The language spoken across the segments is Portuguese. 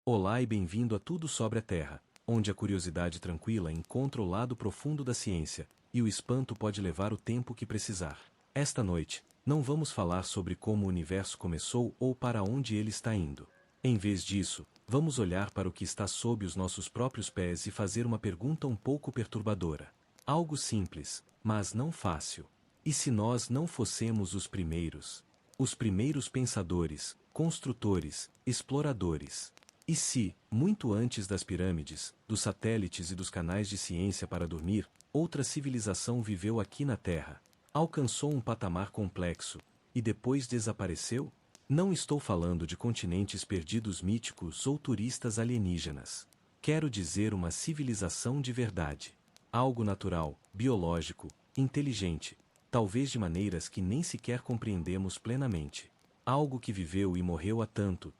Olá e bem-vindo a Tudo sobre a Terra, onde a curiosidade tranquila encontra o lado profundo da ciência, e o espanto pode levar o tempo que precisar. Esta noite, não vamos falar sobre como o universo começou ou para onde ele está indo. Em vez disso, vamos olhar para o que está sob os nossos próprios pés e fazer uma pergunta um pouco perturbadora. Algo simples, mas não fácil. E se nós não fossemos os primeiros? Os primeiros pensadores, construtores, exploradores. E se, muito antes das pirâmides, dos satélites e dos canais de ciência para dormir, outra civilização viveu aqui na Terra, alcançou um patamar complexo, e depois desapareceu? Não estou falando de continentes perdidos míticos ou turistas alienígenas. Quero dizer uma civilização de verdade. Algo natural, biológico, inteligente, talvez de maneiras que nem sequer compreendemos plenamente. Algo que viveu e morreu há tanto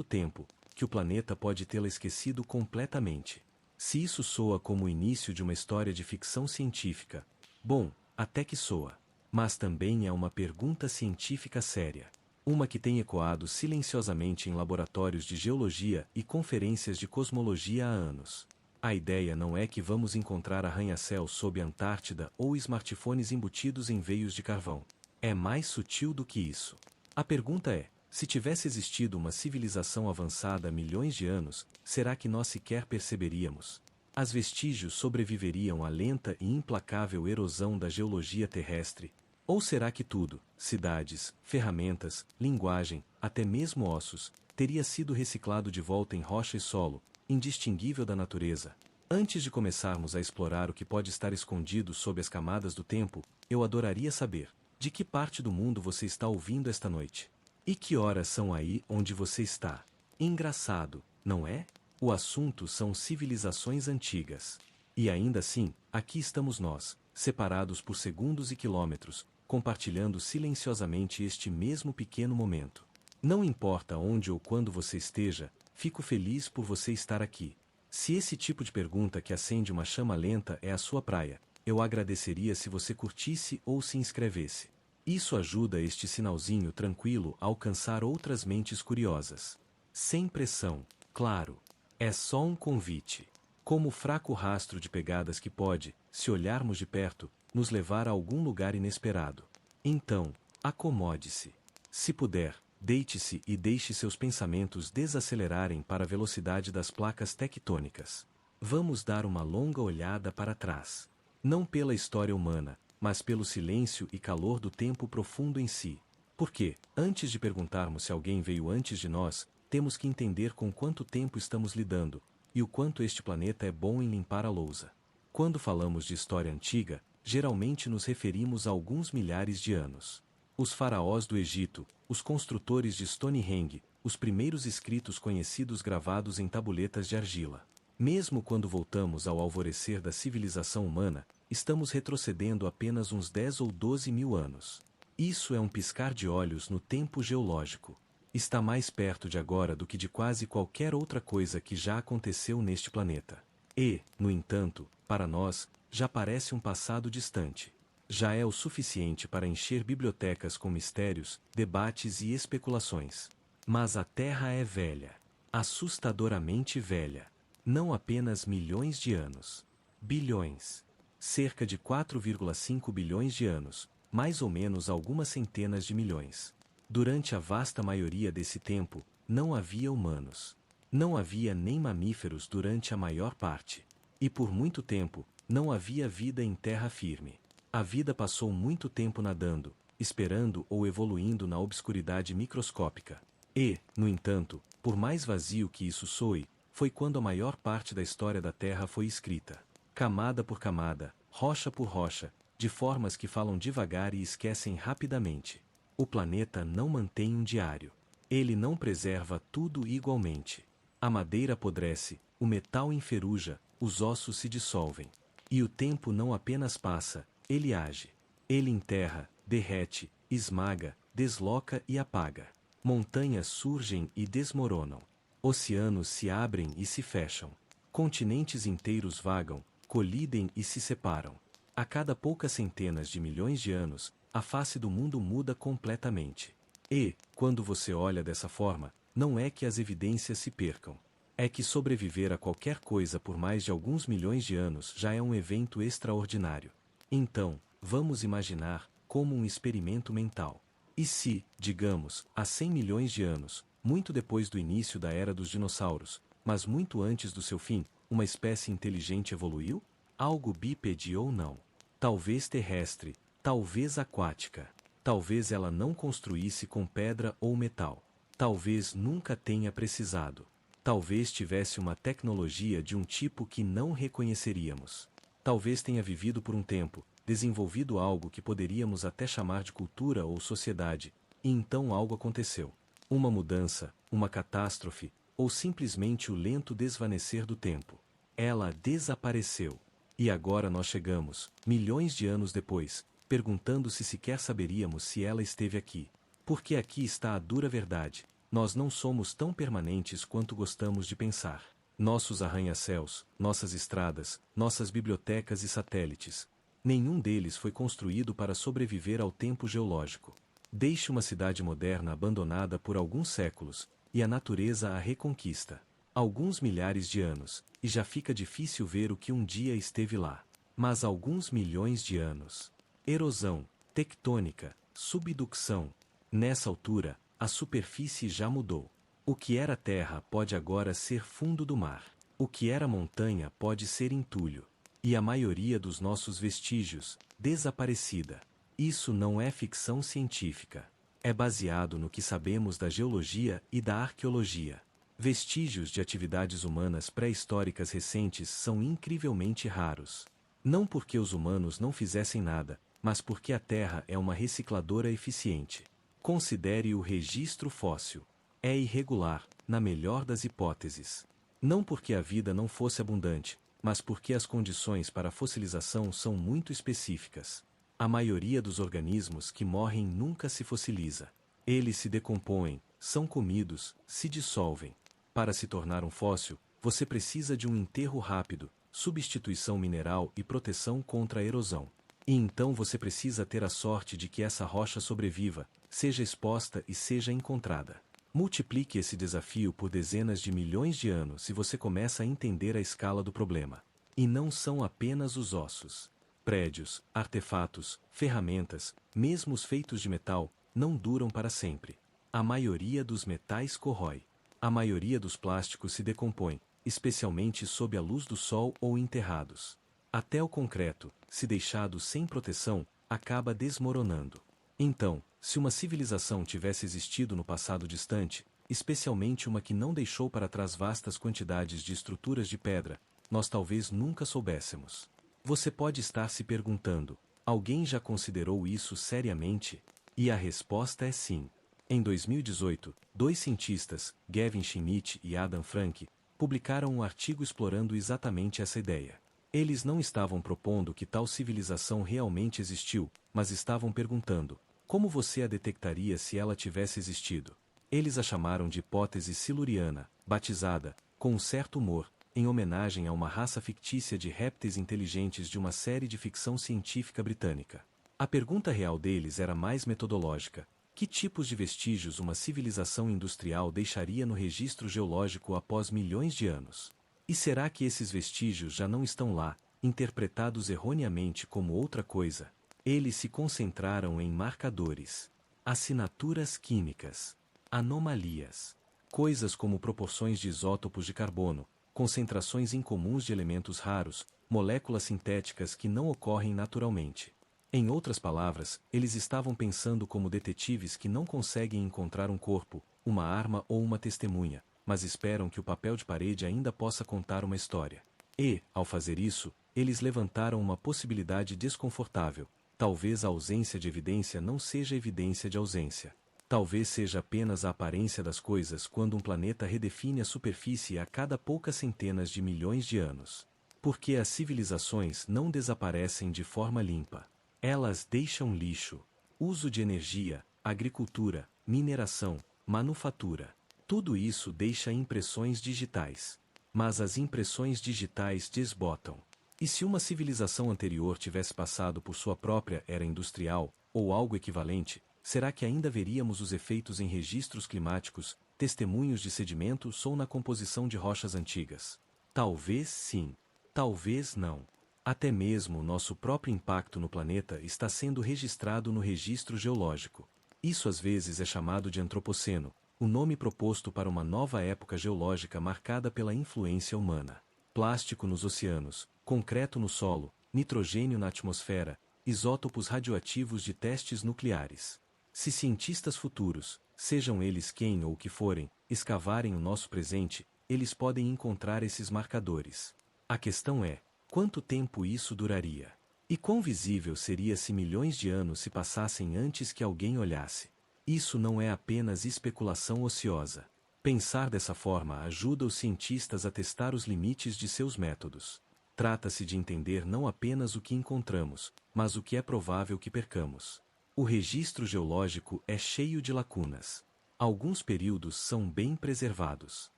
tempo, que o planeta pode tê-la esquecido completamente. Se isso soa como o início de uma história de ficção científica, bom, até que soa. Mas também é uma pergunta científica séria. Uma que tem ecoado silenciosamente em laboratórios de geologia e conferências de cosmologia há anos. A ideia não é que vamos encontrar arranha-céus sob a Antártida ou smartphones embutidos em veios de carvão. É mais sutil do que isso. A pergunta é: se tivesse existido uma civilização avançada há milhões de anos, será que nós sequer perceberíamos? As vestígios sobreviveriam à lenta e implacável erosão da geologia terrestre? Ou será que tudo, cidades, ferramentas, linguagem, até mesmo ossos, teria sido reciclado de volta em rocha e solo, indistinguível da natureza? Antes de começarmos a explorar o que pode estar escondido sob as camadas do tempo, eu adoraria saber: de que parte do mundo você está ouvindo esta noite? E que horas são aí onde você está? Engraçado, não é? O assunto são civilizações antigas. E ainda assim, aqui estamos nós, separados por segundos e quilômetros, compartilhando silenciosamente este mesmo pequeno momento. Não importa onde ou quando você esteja, fico feliz por você estar aqui. Se esse tipo de pergunta que acende uma chama lenta é a sua praia, eu agradeceria se você curtisse ou se inscrevesse. Isso ajuda este sinalzinho tranquilo a alcançar outras mentes curiosas. Sem pressão, claro. É só um convite. Como o fraco rastro de pegadas que pode, se olharmos de perto, nos levar a algum lugar inesperado. Então, acomode-se. Se puder, deite-se e deixe seus pensamentos desacelerarem para a velocidade das placas tectônicas. Vamos dar uma longa olhada para trás. Não pela história humana, mas pelo silêncio e calor do tempo profundo em si. Porque, antes de perguntarmos se alguém veio antes de nós, temos que entender com quanto tempo estamos lidando, e o quanto este planeta é bom em limpar a lousa. Quando falamos de história antiga, geralmente nos referimos a alguns milhares de anos. Os faraós do Egito, os construtores de Stonehenge, os primeiros escritos conhecidos gravados em tabuletas de argila. Mesmo quando voltamos ao alvorecer da civilização humana, estamos retrocedendo apenas uns 10 ou 12 mil anos. Isso é um piscar de olhos no tempo geológico. Está mais perto de agora do que de quase qualquer outra coisa que já aconteceu neste planeta. E, no entanto, para nós, já parece um passado distante. Já é o suficiente para encher bibliotecas com mistérios, debates e especulações. Mas a Terra é velha. Assustadoramente velha. Não apenas milhões de anos. Bilhões. Cerca de 4,5 bilhões de anos, mais ou menos algumas centenas de milhões. Durante a vasta maioria desse tempo, não havia humanos. Não havia nem mamíferos durante a maior parte. E por muito tempo, não havia vida em terra firme. A vida passou muito tempo nadando, esperando ou evoluindo na obscuridade microscópica. E, no entanto, por mais vazio que isso soe, foi quando a maior parte da história da Terra foi escrita. Camada por camada, rocha por rocha, de formas que falam devagar e esquecem rapidamente. O planeta não mantém um diário. Ele não preserva tudo igualmente. A madeira apodrece, o metal enferruja, os ossos se dissolvem. E o tempo não apenas passa, ele age. Ele enterra, derrete, esmaga, desloca e apaga. Montanhas surgem e desmoronam. Oceanos se abrem e se fecham. Continentes inteiros vagam, colidem e se separam. A cada poucas centenas de milhões de anos, a face do mundo muda completamente. E, quando você olha dessa forma, não é que as evidências se percam. É que sobreviver a qualquer coisa por mais de alguns milhões de anos já é um evento extraordinário. Então, vamos imaginar como um experimento mental. E se, digamos, há 100 milhões de anos, muito depois do início da era dos dinossauros, mas muito antes do seu fim, uma espécie inteligente evoluiu? Algo bípede ou não? Talvez terrestre, talvez aquática. Talvez ela não construísse com pedra ou metal. Talvez nunca tenha precisado. Talvez tivesse uma tecnologia de um tipo que não reconheceríamos. Talvez tenha vivido por um tempo, desenvolvido algo que poderíamos até chamar de cultura ou sociedade, e então algo aconteceu. Uma mudança, uma catástrofe, ou simplesmente o lento desvanecer do tempo. Ela desapareceu. E agora nós chegamos, milhões de anos depois, perguntando se sequer saberíamos se ela esteve aqui. Porque aqui está a dura verdade: nós não somos tão permanentes quanto gostamos de pensar. Nossos arranha-céus, nossas estradas, nossas bibliotecas e satélites, nenhum deles foi construído para sobreviver ao tempo geológico. Deixe uma cidade moderna abandonada por alguns séculos, e a natureza a reconquista. Alguns milhares de anos, e já fica difícil ver o que um dia esteve lá. Mas alguns milhões de anos. Erosão, tectônica, subducção. Nessa altura, a superfície já mudou. O que era terra pode agora ser fundo do mar. O que era montanha pode ser entulho. E a maioria dos nossos vestígios, desaparecida. Isso não é ficção científica. É baseado no que sabemos da geologia e da arqueologia. Vestígios de atividades humanas pré-históricas recentes são incrivelmente raros. Não porque os humanos não fizessem nada, mas porque a Terra é uma recicladora eficiente. Considere o registro fóssil. É irregular, na melhor das hipóteses. Não porque a vida não fosse abundante, mas porque as condições para a fossilização são muito específicas. A maioria dos organismos que morrem nunca se fossiliza. Eles se decompõem, são comidos, se dissolvem. Para se tornar um fóssil, você precisa de um enterro rápido, substituição mineral e proteção contra a erosão. E então você precisa ter a sorte de que essa rocha sobreviva, seja exposta e seja encontrada. Multiplique esse desafio por dezenas de milhões de anos e você começa a entender a escala do problema. E não são apenas os ossos. Prédios, artefatos, ferramentas, mesmo os feitos de metal, não duram para sempre. A maioria dos metais corrói. A maioria dos plásticos se decompõe, especialmente sob a luz do sol ou enterrados. Até o concreto, se deixado sem proteção, acaba desmoronando. Então, se uma civilização tivesse existido no passado distante, especialmente uma que não deixou para trás vastas quantidades de estruturas de pedra, nós talvez nunca soubéssemos. Você pode estar se perguntando: alguém já considerou isso seriamente? E a resposta é sim. Em 2018, dois cientistas, Gavin Schmidt e Adam Frank, publicaram um artigo explorando exatamente essa ideia. Eles não estavam propondo que tal civilização realmente existiu, mas estavam perguntando: como você a detectaria se ela tivesse existido? Eles a chamaram de hipótese siluriana, batizada, com um certo humor, em homenagem a uma raça fictícia de répteis inteligentes de uma série de ficção científica britânica. A pergunta real deles era mais metodológica: que tipos de vestígios uma civilização industrial deixaria no registro geológico após milhões de anos? E será que esses vestígios já não estão lá, interpretados erroneamente como outra coisa? Eles se concentraram em marcadores, assinaturas químicas, anomalias, coisas como proporções de isótopos de carbono, concentrações incomuns de elementos raros, moléculas sintéticas que não ocorrem naturalmente. Em outras palavras, eles estavam pensando como detetives que não conseguem encontrar um corpo, uma arma ou uma testemunha, mas esperam que o papel de parede ainda possa contar uma história. E, ao fazer isso, eles levantaram uma possibilidade desconfortável: talvez a ausência de evidência não seja evidência de ausência. Talvez seja apenas a aparência das coisas quando um planeta redefine a superfície a cada poucas centenas de milhões de anos. Porque as civilizações não desaparecem de forma limpa. Elas deixam lixo, uso de energia, agricultura, mineração, manufatura. Tudo isso deixa impressões digitais. Mas as impressões digitais desbotam. E se uma civilização anterior tivesse passado por sua própria era industrial, ou algo equivalente, será que ainda veríamos os efeitos em registros climáticos, testemunhos de sedimentos ou na composição de rochas antigas? Talvez sim. Talvez não. Até mesmo nosso próprio impacto no planeta está sendo registrado no registro geológico. Isso às vezes é chamado de antropoceno, o nome proposto para uma nova época geológica marcada pela influência humana. Plástico nos oceanos, concreto no solo, nitrogênio na atmosfera, isótopos radioativos de testes nucleares. Se cientistas futuros, sejam eles quem ou o que forem, escavarem o nosso presente, eles podem encontrar esses marcadores. A questão é, quanto tempo isso duraria? E quão visível seria se milhões de anos se passassem antes que alguém olhasse? Isso não é apenas especulação ociosa. Pensar dessa forma ajuda os cientistas a testar os limites de seus métodos. Trata-se de entender não apenas o que encontramos, mas o que é provável que percamos. O registro geológico é cheio de lacunas. Alguns períodos são bem preservados.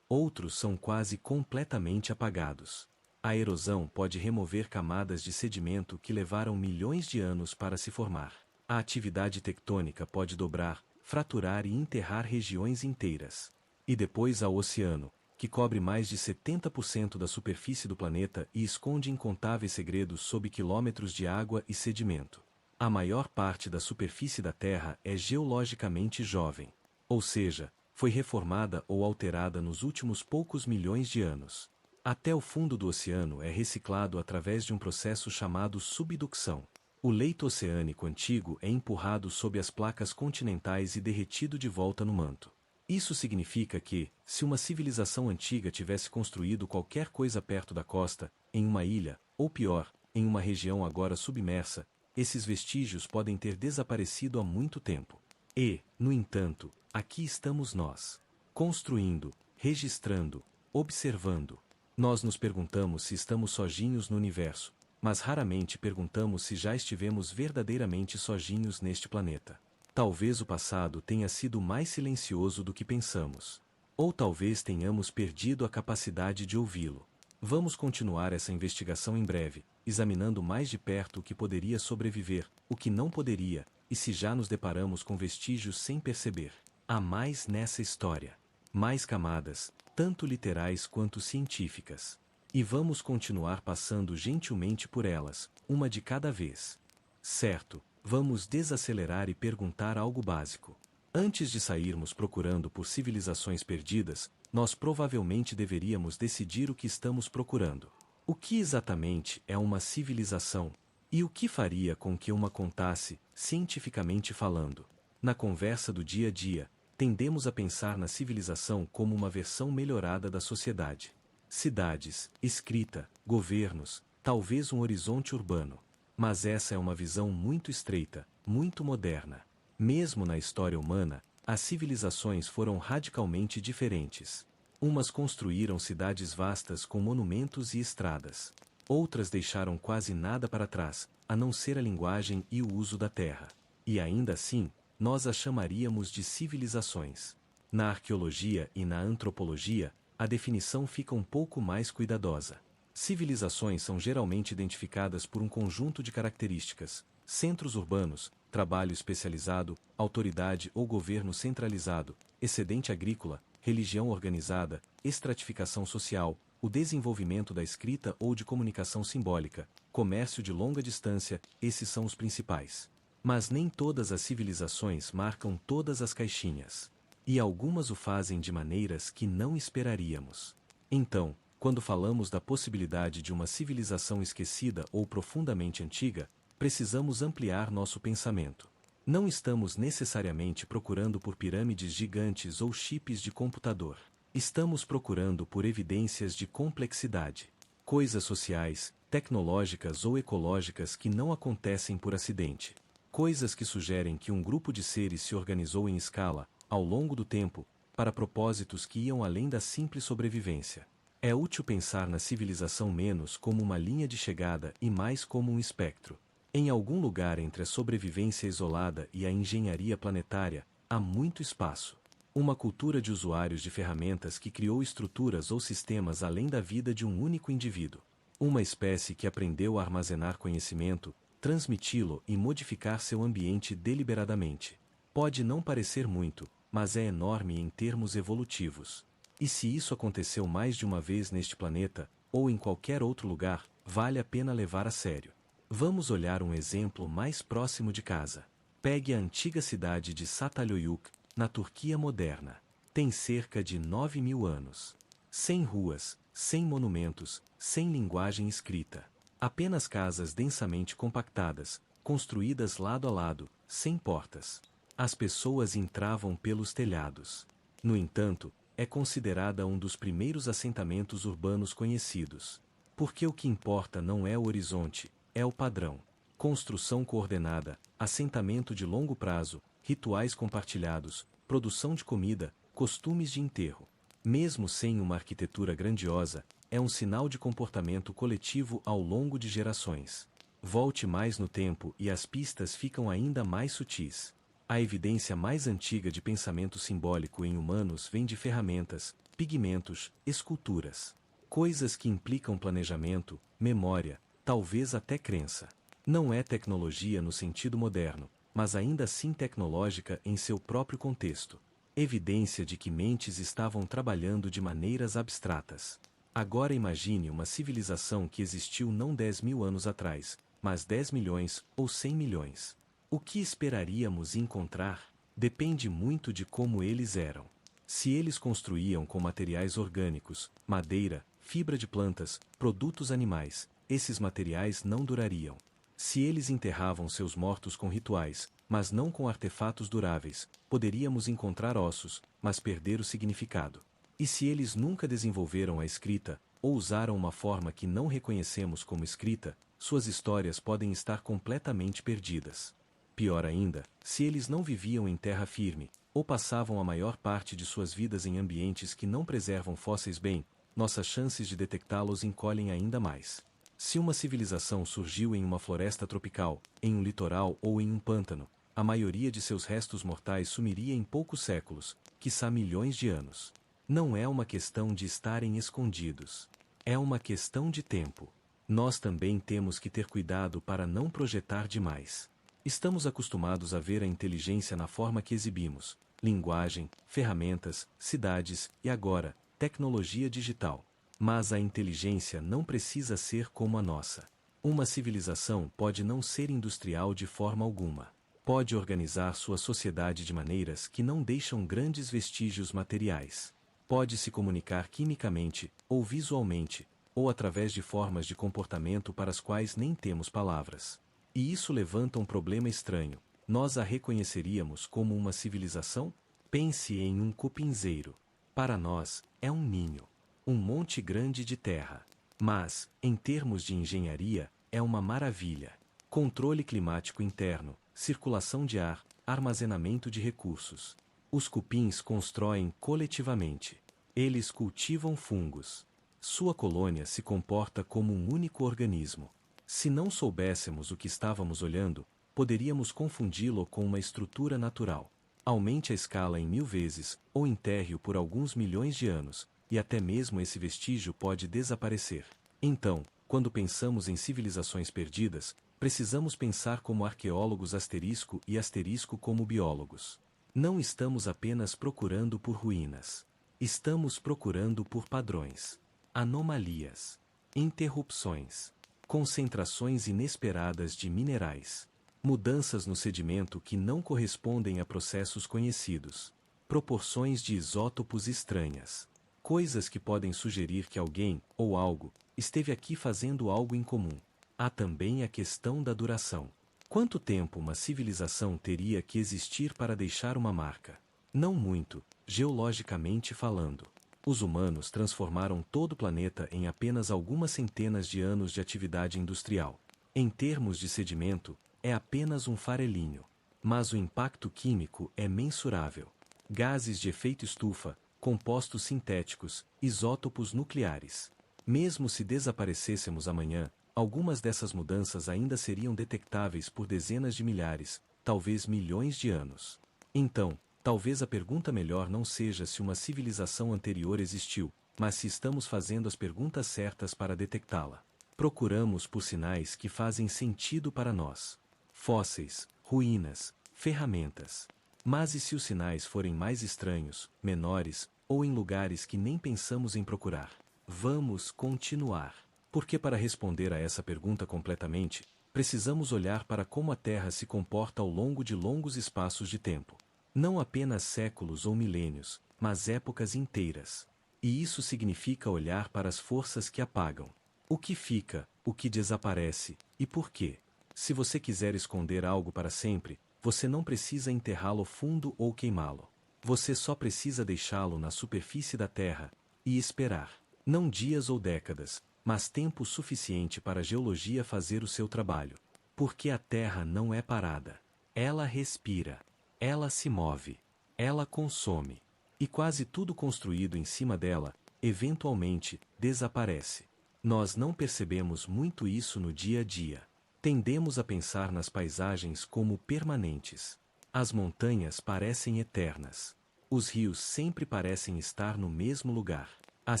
Outros são quase completamente apagados. A erosão pode remover camadas de sedimento que levaram milhões de anos para se formar. A atividade tectônica pode dobrar, fraturar e enterrar regiões inteiras. E depois há o oceano, que cobre mais de 70% da superfície do planeta e esconde incontáveis segredos sob quilômetros de água e sedimento. A maior parte da superfície da Terra é geologicamente jovem. Ou seja, foi reformada ou alterada nos últimos poucos milhões de anos. Até o fundo do oceano é reciclado através de um processo chamado subducção. O leito oceânico antigo é empurrado sob as placas continentais e derretido de volta no manto. Isso significa que, se uma civilização antiga tivesse construído qualquer coisa perto da costa, em uma ilha, ou pior, em uma região agora submersa, esses vestígios podem ter desaparecido há muito tempo. E, no entanto, aqui estamos nós, construindo, registrando, observando. Nós nos perguntamos se estamos sozinhos no universo, mas raramente perguntamos se já estivemos verdadeiramente sozinhos neste planeta. Talvez o passado tenha sido mais silencioso do que pensamos. Ou talvez tenhamos perdido a capacidade de ouvi-lo. Vamos continuar essa investigação em breve, examinando mais de perto o que poderia sobreviver, o que não poderia, e se já nos deparamos com vestígios sem perceber. Há mais nessa história. Mais camadas, tanto literais quanto científicas. E vamos continuar passando gentilmente por elas, uma de cada vez. Certo, vamos desacelerar e perguntar algo básico. Antes de sairmos procurando por civilizações perdidas, nós provavelmente deveríamos decidir o que estamos procurando. O que exatamente é uma civilização? E o que faria com que uma contasse, cientificamente falando? Na conversa do dia a dia, tendemos a pensar na civilização como uma versão melhorada da sociedade. Cidades, escrita, governos, talvez um horizonte urbano. Mas essa é uma visão muito estreita, muito moderna. Mesmo na história humana, as civilizações foram radicalmente diferentes. Umas construíram cidades vastas com monumentos e estradas. Outras deixaram quase nada para trás, a não ser a linguagem e o uso da terra. E ainda assim, nós as chamaríamos de civilizações. Na arqueologia e na antropologia, a definição fica um pouco mais cuidadosa. Civilizações são geralmente identificadas por um conjunto de características: centros urbanos, trabalho especializado, autoridade ou governo centralizado, excedente agrícola, religião organizada, estratificação social, o desenvolvimento da escrita ou de comunicação simbólica, comércio de longa distância. Esses são os principais. Mas nem todas as civilizações marcam todas as caixinhas. E algumas o fazem de maneiras que não esperaríamos. Então, quando falamos da possibilidade de uma civilização esquecida ou profundamente antiga, precisamos ampliar nosso pensamento. Não estamos necessariamente procurando por pirâmides gigantes ou chips de computador. Estamos procurando por evidências de complexidade. Coisas sociais, tecnológicas ou ecológicas que não acontecem por acidente. Coisas que sugerem que um grupo de seres se organizou em escala, ao longo do tempo, para propósitos que iam além da simples sobrevivência. É útil pensar na civilização menos como uma linha de chegada e mais como um espectro. Em algum lugar entre a sobrevivência isolada e a engenharia planetária, há muito espaço. Uma cultura de usuários de ferramentas que criou estruturas ou sistemas além da vida de um único indivíduo. Uma espécie que aprendeu a armazenar conhecimento, transmiti-lo e modificar seu ambiente deliberadamente. Pode não parecer muito, mas é enorme em termos evolutivos. E se isso aconteceu mais de uma vez neste planeta, ou em qualquer outro lugar, vale a pena levar a sério. Vamos olhar um exemplo mais próximo de casa. Pegue a antiga cidade de Çatalhöyük, na Turquia moderna. Tem cerca de 9.000 anos. Sem ruas, sem monumentos, sem linguagem escrita. Apenas casas densamente compactadas, construídas lado a lado, sem portas. As pessoas entravam pelos telhados. No entanto, é considerada um dos primeiros assentamentos urbanos conhecidos. Porque o que importa não é o horizonte, é o padrão. Construção coordenada, assentamento de longo prazo, rituais compartilhados, produção de comida, costumes de enterro. Mesmo sem uma arquitetura grandiosa, é um sinal de comportamento coletivo ao longo de gerações. Volte mais no tempo e as pistas ficam ainda mais sutis. A evidência mais antiga de pensamento simbólico em humanos vem de ferramentas, pigmentos, esculturas. Coisas que implicam planejamento, memória, talvez até crença. Não é tecnologia no sentido moderno, mas ainda assim tecnológica em seu próprio contexto. Evidência de que mentes estavam trabalhando de maneiras abstratas. Agora imagine uma civilização que existiu não 10.000 anos atrás, mas 10 milhões ou 100 milhões. O que esperaríamos encontrar? Depende muito de como eles eram. Se eles construíam com materiais orgânicos, madeira, fibra de plantas, produtos animais, esses materiais não durariam. Se eles enterravam seus mortos com rituais, mas não com artefatos duráveis, poderíamos encontrar ossos, mas perder o significado. E se eles nunca desenvolveram a escrita, ou usaram uma forma que não reconhecemos como escrita, suas histórias podem estar completamente perdidas. Pior ainda, se eles não viviam em terra firme, ou passavam a maior parte de suas vidas em ambientes que não preservam fósseis bem, nossas chances de detectá-los encolhem ainda mais. Se uma civilização surgiu em uma floresta tropical, em um litoral ou em um pântano, a maioria de seus restos mortais sumiria em poucos séculos, quiçá milhões de anos. Não é uma questão de estarem escondidos. É uma questão de tempo. Nós também temos que ter cuidado para não projetar demais. Estamos acostumados a ver a inteligência na forma que exibimos: linguagem, ferramentas, cidades e agora, tecnologia digital. Mas a inteligência não precisa ser como a nossa. Uma civilização pode não ser industrial de forma alguma. Pode organizar sua sociedade de maneiras que não deixam grandes vestígios materiais. Pode se comunicar quimicamente, ou visualmente, ou através de formas de comportamento para as quais nem temos palavras. E isso levanta um problema estranho. Nós a reconheceríamos como uma civilização? Pense em um cupinzeiro. Para nós, é um ninho. Um monte grande de terra. Mas, em termos de engenharia, é uma maravilha. Controle climático interno, circulação de ar, armazenamento de recursos. Os cupins constroem coletivamente. Eles cultivam fungos. Sua colônia se comporta como um único organismo. Se não soubéssemos o que estávamos olhando, poderíamos confundi-lo com uma estrutura natural. Aumente a escala em 1000 vezes, ou enterre-o por alguns milhões de anos, e até mesmo esse vestígio pode desaparecer. Então, quando pensamos em civilizações perdidas, precisamos pensar como arqueólogos asterisco e asterisco como biólogos. Não estamos apenas procurando por ruínas. Estamos procurando por padrões, anomalias, interrupções, concentrações inesperadas de minerais, mudanças no sedimento que não correspondem a processos conhecidos, proporções de isótopos estranhas, coisas que podem sugerir que alguém, ou algo, esteve aqui fazendo algo incomum. Há também a questão da duração. Quanto tempo uma civilização teria que existir para deixar uma marca? Não muito, geologicamente falando. Os humanos transformaram todo o planeta em apenas algumas centenas de anos de atividade industrial. Em termos de sedimento, é apenas um farelinho. Mas o impacto químico é mensurável. Gases de efeito estufa, compostos sintéticos, isótopos nucleares. Mesmo se desaparecêssemos amanhã, algumas dessas mudanças ainda seriam detectáveis por dezenas de milhares, talvez milhões de anos. Então, talvez a pergunta melhor não seja se uma civilização anterior existiu, mas se estamos fazendo as perguntas certas para detectá-la. Procuramos por sinais que fazem sentido para nós. Fósseis, ruínas, ferramentas. Mas e se os sinais forem mais estranhos, menores, ou em lugares que nem pensamos em procurar? Vamos continuar. Porque para responder a essa pergunta completamente, precisamos olhar para como a Terra se comporta ao longo de longos espaços de tempo. Não apenas séculos ou milênios, mas épocas inteiras. E isso significa olhar para as forças que apagam. O que fica, o que desaparece, e por quê? Se você quiser esconder algo para sempre, você não precisa enterrá-lo fundo ou queimá-lo. Você só precisa deixá-lo na superfície da Terra e esperar. Não dias ou décadas, mas tempo suficiente para a geologia fazer o seu trabalho. Porque a Terra não é parada. Ela respira. Ela se move. Ela consome. E quase tudo construído em cima dela, eventualmente, desaparece. Nós não percebemos muito isso no dia a dia. Tendemos a pensar nas paisagens como permanentes. As montanhas parecem eternas. Os rios sempre parecem estar no mesmo lugar. As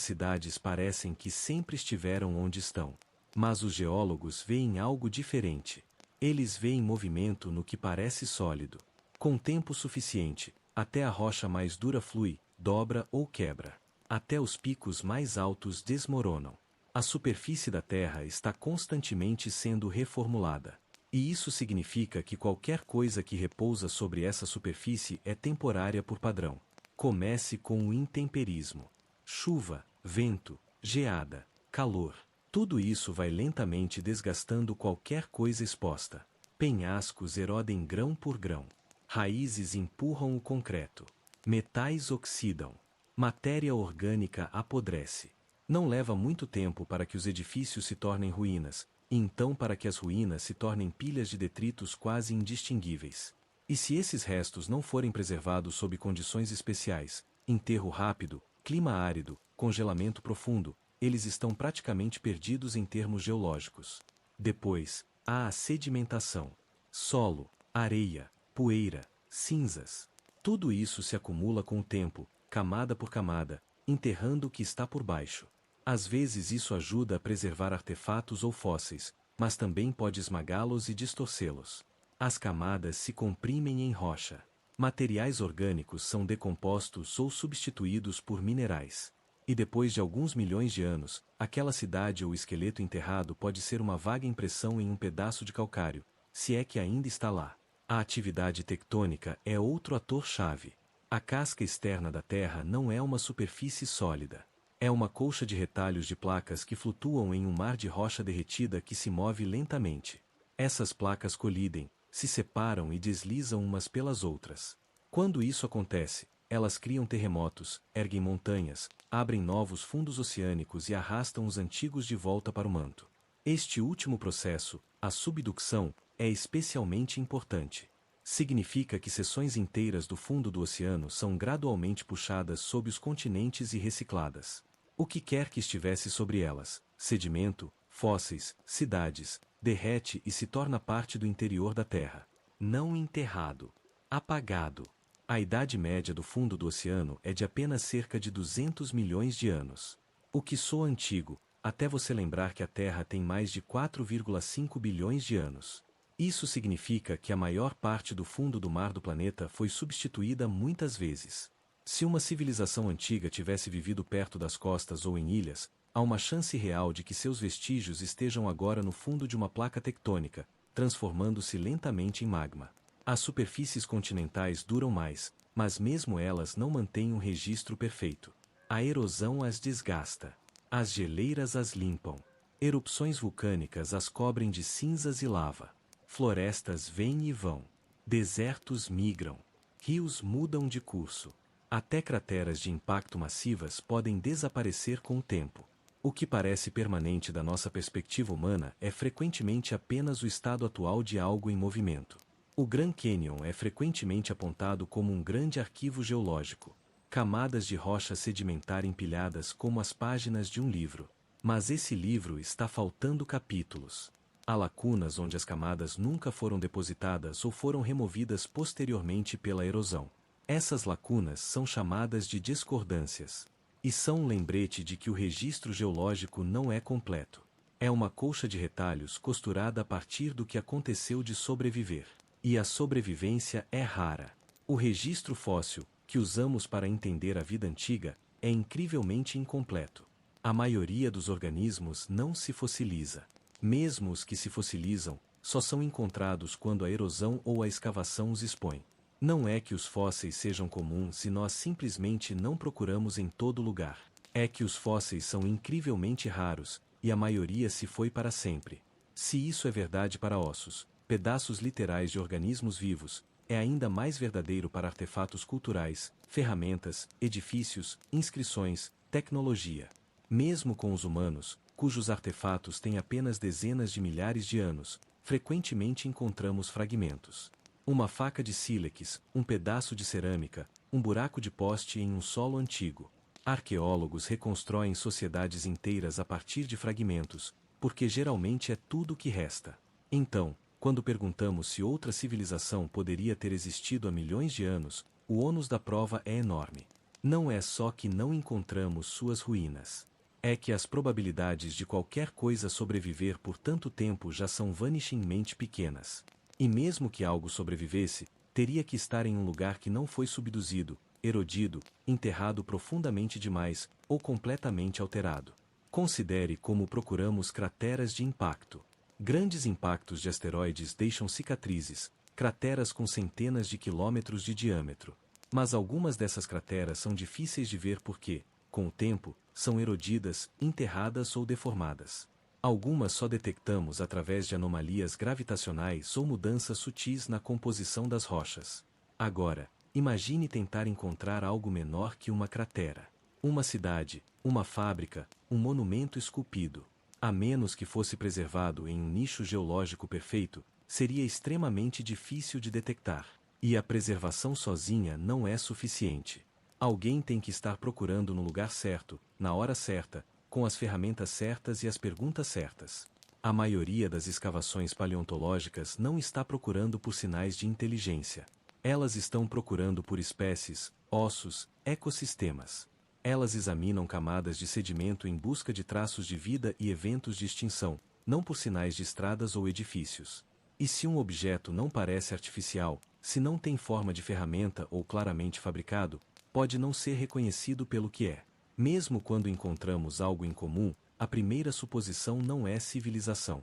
cidades parecem que sempre estiveram onde estão. Mas os geólogos veem algo diferente. Eles veem movimento no que parece sólido. Com tempo suficiente, até a rocha mais dura flui, dobra ou quebra. Até os picos mais altos desmoronam. A superfície da Terra está constantemente sendo reformulada. E isso significa que qualquer coisa que repousa sobre essa superfície é temporária por padrão. Comece com o intemperismo. Chuva, vento, geada, calor. Tudo isso vai lentamente desgastando qualquer coisa exposta. Penhascos erodem grão por grão. Raízes empurram o concreto. Metais oxidam. Matéria orgânica apodrece. Não leva muito tempo para que os edifícios se tornem ruínas, e então para que as ruínas se tornem pilhas de detritos quase indistinguíveis. E se esses restos não forem preservados sob condições especiais, enterro rápido, clima árido, congelamento profundo, eles estão praticamente perdidos em termos geológicos. Depois, há a sedimentação. Solo, areia, poeira, cinzas. Tudo isso se acumula com o tempo, camada por camada, enterrando o que está por baixo. Às vezes isso ajuda a preservar artefatos ou fósseis, mas também pode esmagá-los e distorcê-los. As camadas se comprimem em rocha. Materiais orgânicos são decompostos ou substituídos por minerais. E depois de alguns milhões de anos, aquela cidade ou esqueleto enterrado pode ser uma vaga impressão em um pedaço de calcário, se é que ainda está lá. A atividade tectônica é outro ator-chave. A casca externa da Terra não é uma superfície sólida. É uma colcha de retalhos de placas que flutuam em um mar de rocha derretida que se move lentamente. Essas placas colidem, se separam e deslizam umas pelas outras. Quando isso acontece, elas criam terremotos, erguem montanhas, abrem novos fundos oceânicos e arrastam os antigos de volta para o manto. Este último processo, a subducção, é especialmente importante. Significa que seções inteiras do fundo do oceano são gradualmente puxadas sob os continentes e recicladas. O que quer que estivesse sobre elas, sedimento, fósseis, cidades, derrete e se torna parte do interior da Terra. Não enterrado. Apagado. A idade média do fundo do oceano é de apenas cerca de 200 milhões de anos. O que soa antigo, até você lembrar que a Terra tem mais de 4,5 bilhões de anos. Isso significa que a maior parte do fundo do mar do planeta foi substituída muitas vezes. Se uma civilização antiga tivesse vivido perto das costas ou em ilhas, há uma chance real de que seus vestígios estejam agora no fundo de uma placa tectônica, transformando-se lentamente em magma. As superfícies continentais duram mais, mas mesmo elas não mantêm um registro perfeito. A erosão as desgasta. As geleiras as limpam. Erupções vulcânicas as cobrem de cinzas e lava. Florestas vêm e vão. Desertos migram. Rios mudam de curso. Até crateras de impacto massivas podem desaparecer com o tempo. O que parece permanente da nossa perspectiva humana é frequentemente apenas o estado atual de algo em movimento. O Grand Canyon é frequentemente apontado como um grande arquivo geológico. Camadas de rocha sedimentar empilhadas como as páginas de um livro. Mas esse livro está faltando capítulos. Há lacunas onde as camadas nunca foram depositadas ou foram removidas posteriormente pela erosão. Essas lacunas são chamadas de discordâncias. E são um lembrete de que o registro geológico não é completo. É uma colcha de retalhos costurada a partir do que aconteceu de sobreviver. E a sobrevivência é rara. O registro fóssil, que usamos para entender a vida antiga, é incrivelmente incompleto. A maioria dos organismos não se fossiliza. Mesmo os que se fossilizam, só são encontrados quando a erosão ou a escavação os expõe. Não é que os fósseis sejam comuns se nós simplesmente não procuramos em todo lugar. É que os fósseis são incrivelmente raros, e a maioria se foi para sempre. Se isso é verdade para ossos, pedaços literais de organismos vivos, é ainda mais verdadeiro para artefatos culturais, ferramentas, edifícios, inscrições, tecnologia. Mesmo com os humanos, cujos artefatos têm apenas dezenas de milhares de anos, frequentemente encontramos fragmentos. Uma faca de sílex, um pedaço de cerâmica, um buraco de poste em um solo antigo. Arqueólogos reconstruem sociedades inteiras a partir de fragmentos, porque geralmente é tudo o que resta. Então, quando perguntamos se outra civilização poderia ter existido há milhões de anos, o ônus da prova é enorme. Não é só que não encontramos suas ruínas. É que as probabilidades de qualquer coisa sobreviver por tanto tempo já são vanishingmente pequenas. E mesmo que algo sobrevivesse, teria que estar em um lugar que não foi subduzido, erodido, enterrado profundamente demais, ou completamente alterado. Considere como procuramos crateras de impacto. Grandes impactos de asteroides deixam cicatrizes, crateras com centenas de quilômetros de diâmetro. Mas algumas dessas crateras são difíceis de ver porque, com o tempo, são erodidas, enterradas ou deformadas. Algumas só detectamos através de anomalias gravitacionais ou mudanças sutis na composição das rochas. Agora, imagine tentar encontrar algo menor que uma cratera. Uma cidade, uma fábrica, um monumento esculpido. A menos que fosse preservado em um nicho geológico perfeito, seria extremamente difícil de detectar. E a preservação sozinha não é suficiente. Alguém tem que estar procurando no lugar certo, na hora certa, com as ferramentas certas e as perguntas certas. A maioria das escavações paleontológicas não está procurando por sinais de inteligência. Elas estão procurando por espécies, ossos, ecossistemas. Elas examinam camadas de sedimento em busca de traços de vida e eventos de extinção, não por sinais de estradas ou edifícios. E se um objeto não parece artificial, se não tem forma de ferramenta ou claramente fabricado, pode não ser reconhecido pelo que é. Mesmo quando encontramos algo em comum, a primeira suposição não é civilização.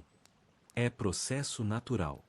É processo natural.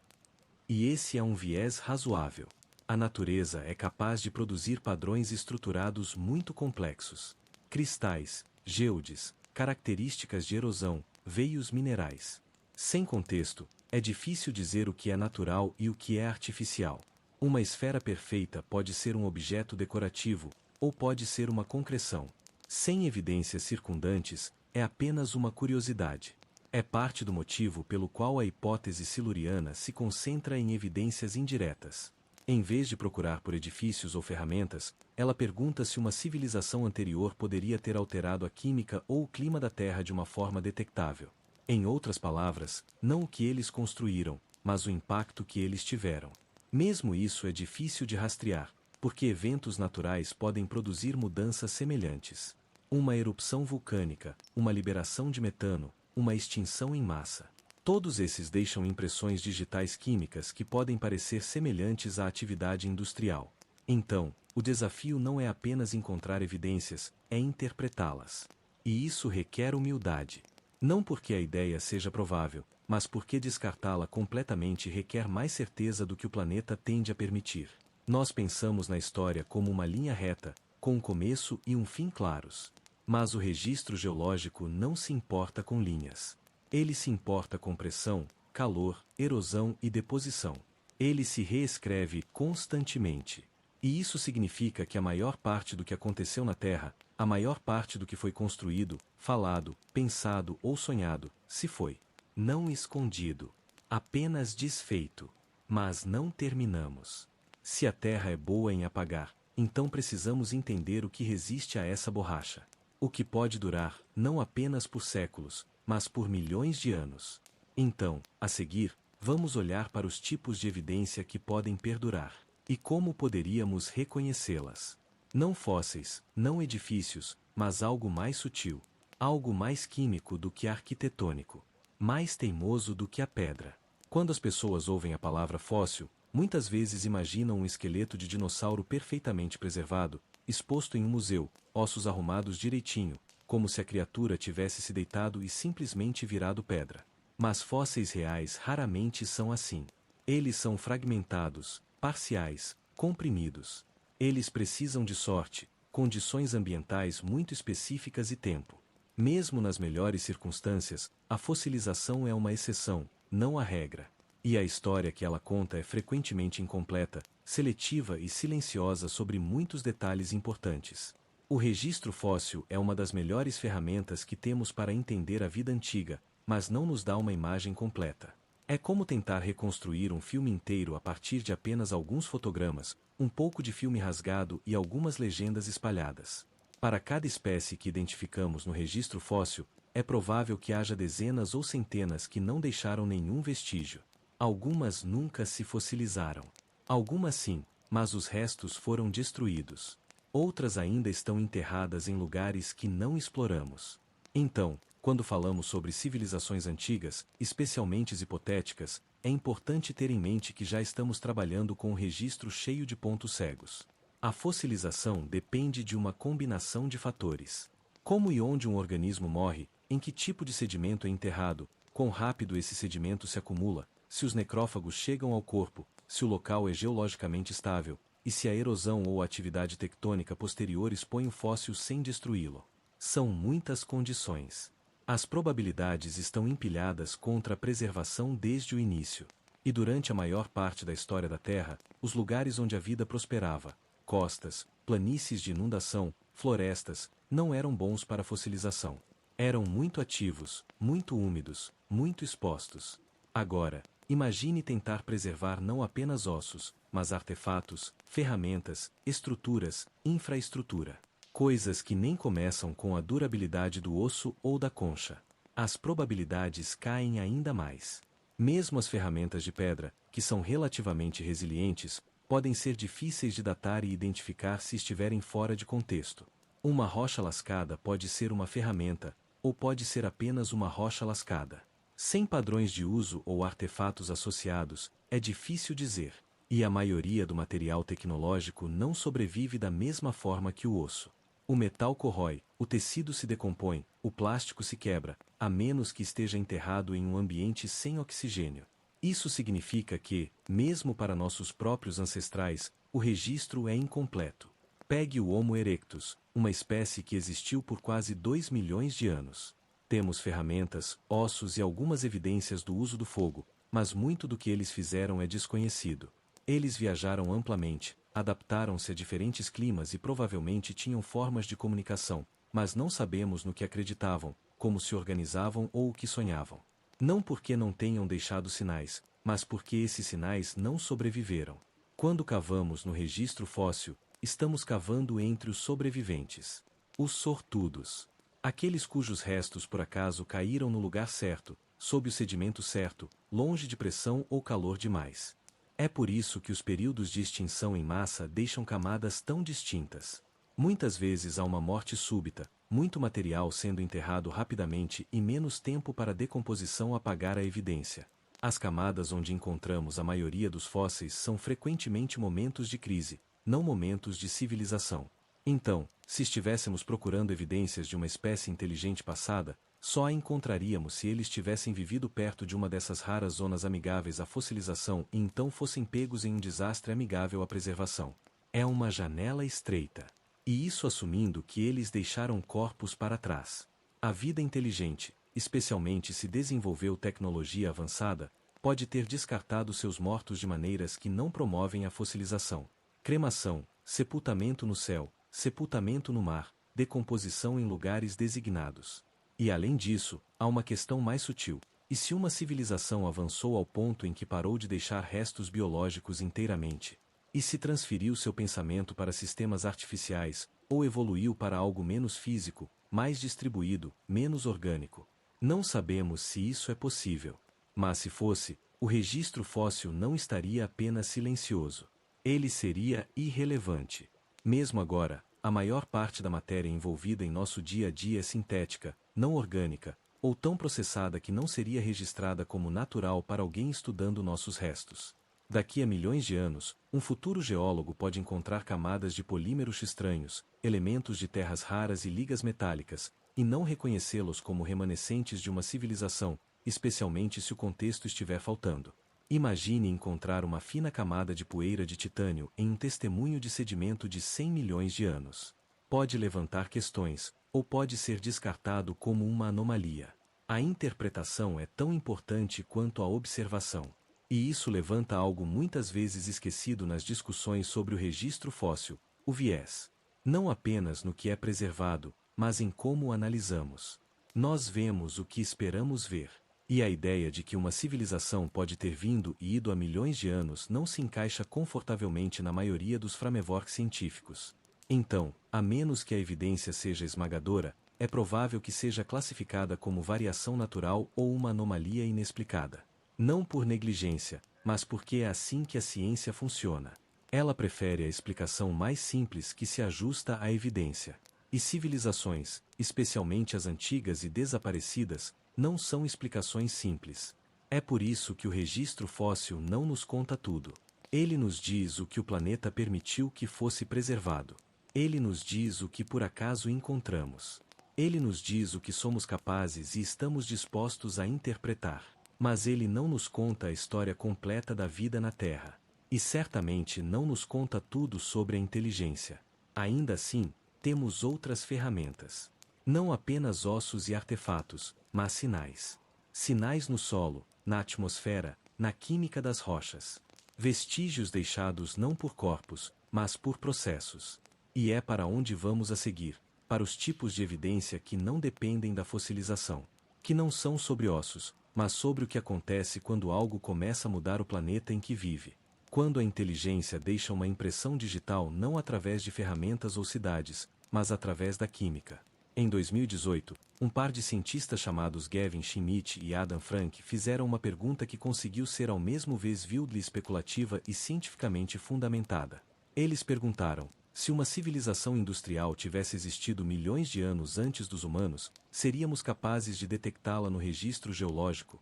E esse é um viés razoável. A natureza é capaz de produzir padrões estruturados muito complexos. Cristais, geudes, características de erosão, veios minerais. Sem contexto, é difícil dizer o que é natural e o que é artificial. Uma esfera perfeita pode ser um objeto decorativo, ou pode ser uma concreção. Sem evidências circundantes, é apenas uma curiosidade. É parte do motivo pelo qual a hipótese siluriana se concentra em evidências indiretas. Em vez de procurar por edifícios ou ferramentas, ela pergunta se uma civilização anterior poderia ter alterado a química ou o clima da Terra de uma forma detectável. Em outras palavras, não o que eles construíram, mas o impacto que eles tiveram. Mesmo isso é difícil de rastrear, porque eventos naturais podem produzir mudanças semelhantes. Uma erupção vulcânica, uma liberação de metano, uma extinção em massa. Todos esses deixam impressões digitais químicas que podem parecer semelhantes à atividade industrial. Então, o desafio não é apenas encontrar evidências, é interpretá-las. E isso requer humildade. Não porque a ideia seja provável, mas porque descartá-la completamente requer mais certeza do que o planeta tende a permitir. Nós pensamos na história como uma linha reta, com um começo e um fim claros. Mas o registro geológico não se importa com linhas. Ele se importa com pressão, calor, erosão e deposição. Ele se reescreve constantemente. E isso significa que a maior parte do que aconteceu na Terra, a maior parte do que foi construído, falado, pensado ou sonhado, se foi. Não escondido. Apenas desfeito. Mas não terminamos. Se a Terra é boa em apagar, então precisamos entender o que resiste a essa borracha. O que pode durar, não apenas por séculos, mas por milhões de anos. Então, a seguir, vamos olhar para os tipos de evidência que podem perdurar. E como poderíamos reconhecê-las? Não fósseis, não edifícios, mas algo mais sutil. Algo mais químico do que arquitetônico. Mais teimoso do que a pedra. Quando as pessoas ouvem a palavra fóssil, Muitas vezes imaginam um esqueleto de dinossauro perfeitamente preservado, exposto em um museu, ossos arrumados direitinho, como se a criatura tivesse se deitado e simplesmente virado pedra. Mas fósseis reais raramente são assim. Eles são fragmentados, parciais, comprimidos. Eles precisam de sorte, condições ambientais muito específicas e tempo. Mesmo nas melhores circunstâncias, a fossilização é uma exceção, não a regra. E a história que ela conta é frequentemente incompleta, seletiva e silenciosa sobre muitos detalhes importantes. O registro fóssil é uma das melhores ferramentas que temos para entender a vida antiga, mas não nos dá uma imagem completa. É como tentar reconstruir um filme inteiro a partir de apenas alguns fotogramas, um pouco de filme rasgado e algumas legendas espalhadas. Para cada espécie que identificamos no registro fóssil, é provável que haja dezenas ou centenas que não deixaram nenhum vestígio. Algumas nunca se fossilizaram. Algumas sim, mas os restos foram destruídos. Outras ainda estão enterradas em lugares que não exploramos. Então, quando falamos sobre civilizações antigas, especialmente hipotéticas, é importante ter em mente que já estamos trabalhando com um registro cheio de pontos cegos. A fossilização depende de uma combinação de fatores. Como e onde um organismo morre, em que tipo de sedimento é enterrado, quão rápido esse sedimento se acumula, se os necrófagos chegam ao corpo, se o local é geologicamente estável, e se a erosão ou a atividade tectônica posterior expõe o fóssil sem destruí-lo. São muitas condições. As probabilidades estão empilhadas contra a preservação desde o início. E durante a maior parte da história da Terra, os lugares onde a vida prosperava, costas, planícies de inundação, florestas, não eram bons para a fossilização. Eram muito ativos, muito úmidos, muito expostos. Agora, imagine tentar preservar não apenas ossos, mas artefatos, ferramentas, estruturas, infraestrutura. Coisas que nem começam com a durabilidade do osso ou da concha. As probabilidades caem ainda mais. Mesmo as ferramentas de pedra, que são relativamente resilientes, podem ser difíceis de datar e identificar se estiverem fora de contexto. Uma rocha lascada pode ser uma ferramenta, ou pode ser apenas uma rocha lascada. Sem padrões de uso ou artefatos associados, é difícil dizer. E a maioria do material tecnológico não sobrevive da mesma forma que o osso. O metal corrói, o tecido se decompõe, o plástico se quebra, a menos que esteja enterrado em um ambiente sem oxigênio. Isso significa que, mesmo para nossos próprios ancestrais, o registro é incompleto. Pegue o Homo erectus, uma espécie que existiu por quase 2 milhões de anos. Temos ferramentas, ossos e algumas evidências do uso do fogo, mas muito do que eles fizeram é desconhecido. Eles viajaram amplamente, adaptaram-se a diferentes climas e provavelmente tinham formas de comunicação, mas não sabemos no que acreditavam, como se organizavam ou o que sonhavam. Não porque não tenham deixado sinais, mas porque esses sinais não sobreviveram. Quando cavamos no registro fóssil, estamos cavando entre os sobreviventes. Os sortudos. Aqueles cujos restos por acaso caíram no lugar certo, sob o sedimento certo, longe de pressão ou calor demais. É por isso que os períodos de extinção em massa deixam camadas tão distintas. Muitas vezes há uma morte súbita, muito material sendo enterrado rapidamente e menos tempo para a decomposição apagar a evidência. As camadas onde encontramos a maioria dos fósseis são frequentemente momentos de crise, não momentos de civilização. Então, se estivéssemos procurando evidências de uma espécie inteligente passada, só a encontraríamos se eles tivessem vivido perto de uma dessas raras zonas amigáveis à fossilização e então fossem pegos em um desastre amigável à preservação. É uma janela estreita. E isso assumindo que eles deixaram corpos para trás. A vida inteligente, especialmente se desenvolveu tecnologia avançada, pode ter descartado seus mortos de maneiras que não promovem a fossilização. Cremação, sepultamento no céu, sepultamento no mar, decomposição em lugares designados. E além disso, há uma questão mais sutil. E se uma civilização avançou ao ponto em que parou de deixar restos biológicos inteiramente? E se transferiu seu pensamento para sistemas artificiais, ou evoluiu para algo menos físico, mais distribuído, menos orgânico? Não sabemos se isso é possível. Mas se fosse, o registro fóssil não estaria apenas silencioso. Ele seria irrelevante. Mesmo agora, a maior parte da matéria envolvida em nosso dia a dia é sintética, não orgânica, ou tão processada que não seria registrada como natural para alguém estudando nossos restos. Daqui a milhões de anos, um futuro geólogo pode encontrar camadas de polímeros estranhos, elementos de terras raras e ligas metálicas, e não reconhecê-los como remanescentes de uma civilização, especialmente se o contexto estiver faltando. Imagine encontrar uma fina camada de poeira de titânio em um testemunho de sedimento de 100 milhões de anos. Pode levantar questões, ou pode ser descartado como uma anomalia. A interpretação é tão importante quanto a observação. E isso levanta algo muitas vezes esquecido nas discussões sobre o registro fóssil: o viés. Não apenas no que é preservado, mas em como o analisamos. Nós vemos o que esperamos ver. E a ideia de que uma civilização pode ter vindo e ido há milhões de anos não se encaixa confortavelmente na maioria dos frameworks científicos. Então, a menos que a evidência seja esmagadora, é provável que seja classificada como variação natural ou uma anomalia inexplicada. Não por negligência, mas porque é assim que a ciência funciona. Ela prefere a explicação mais simples que se ajusta à evidência. E civilizações, especialmente as antigas e desaparecidas, não são explicações simples. É por isso que o registro fóssil não nos conta tudo. Ele nos diz o que o planeta permitiu que fosse preservado. Ele nos diz o que por acaso encontramos. Ele nos diz o que somos capazes e estamos dispostos a interpretar. Mas ele não nos conta a história completa da vida na Terra. E certamente não nos conta tudo sobre a inteligência. Ainda assim, temos outras ferramentas. Não apenas ossos e artefatos, mas sinais. Sinais no solo, na atmosfera, na química das rochas. Vestígios deixados não por corpos, mas por processos. E é para onde vamos a seguir, para os tipos de evidência que não dependem da fossilização. Que não são sobre ossos, mas sobre o que acontece quando algo começa a mudar o planeta em que vive. Quando a inteligência deixa uma impressão digital não através de ferramentas ou cidades, mas através da química. Em 2018, um par de cientistas chamados Gavin Schmidt e Adam Frank fizeram uma pergunta que conseguiu ser ao mesmo vez wildly especulativa e cientificamente fundamentada. Eles perguntaram: se uma civilização industrial tivesse existido milhões de anos antes dos humanos, seríamos capazes de detectá-la no registro geológico?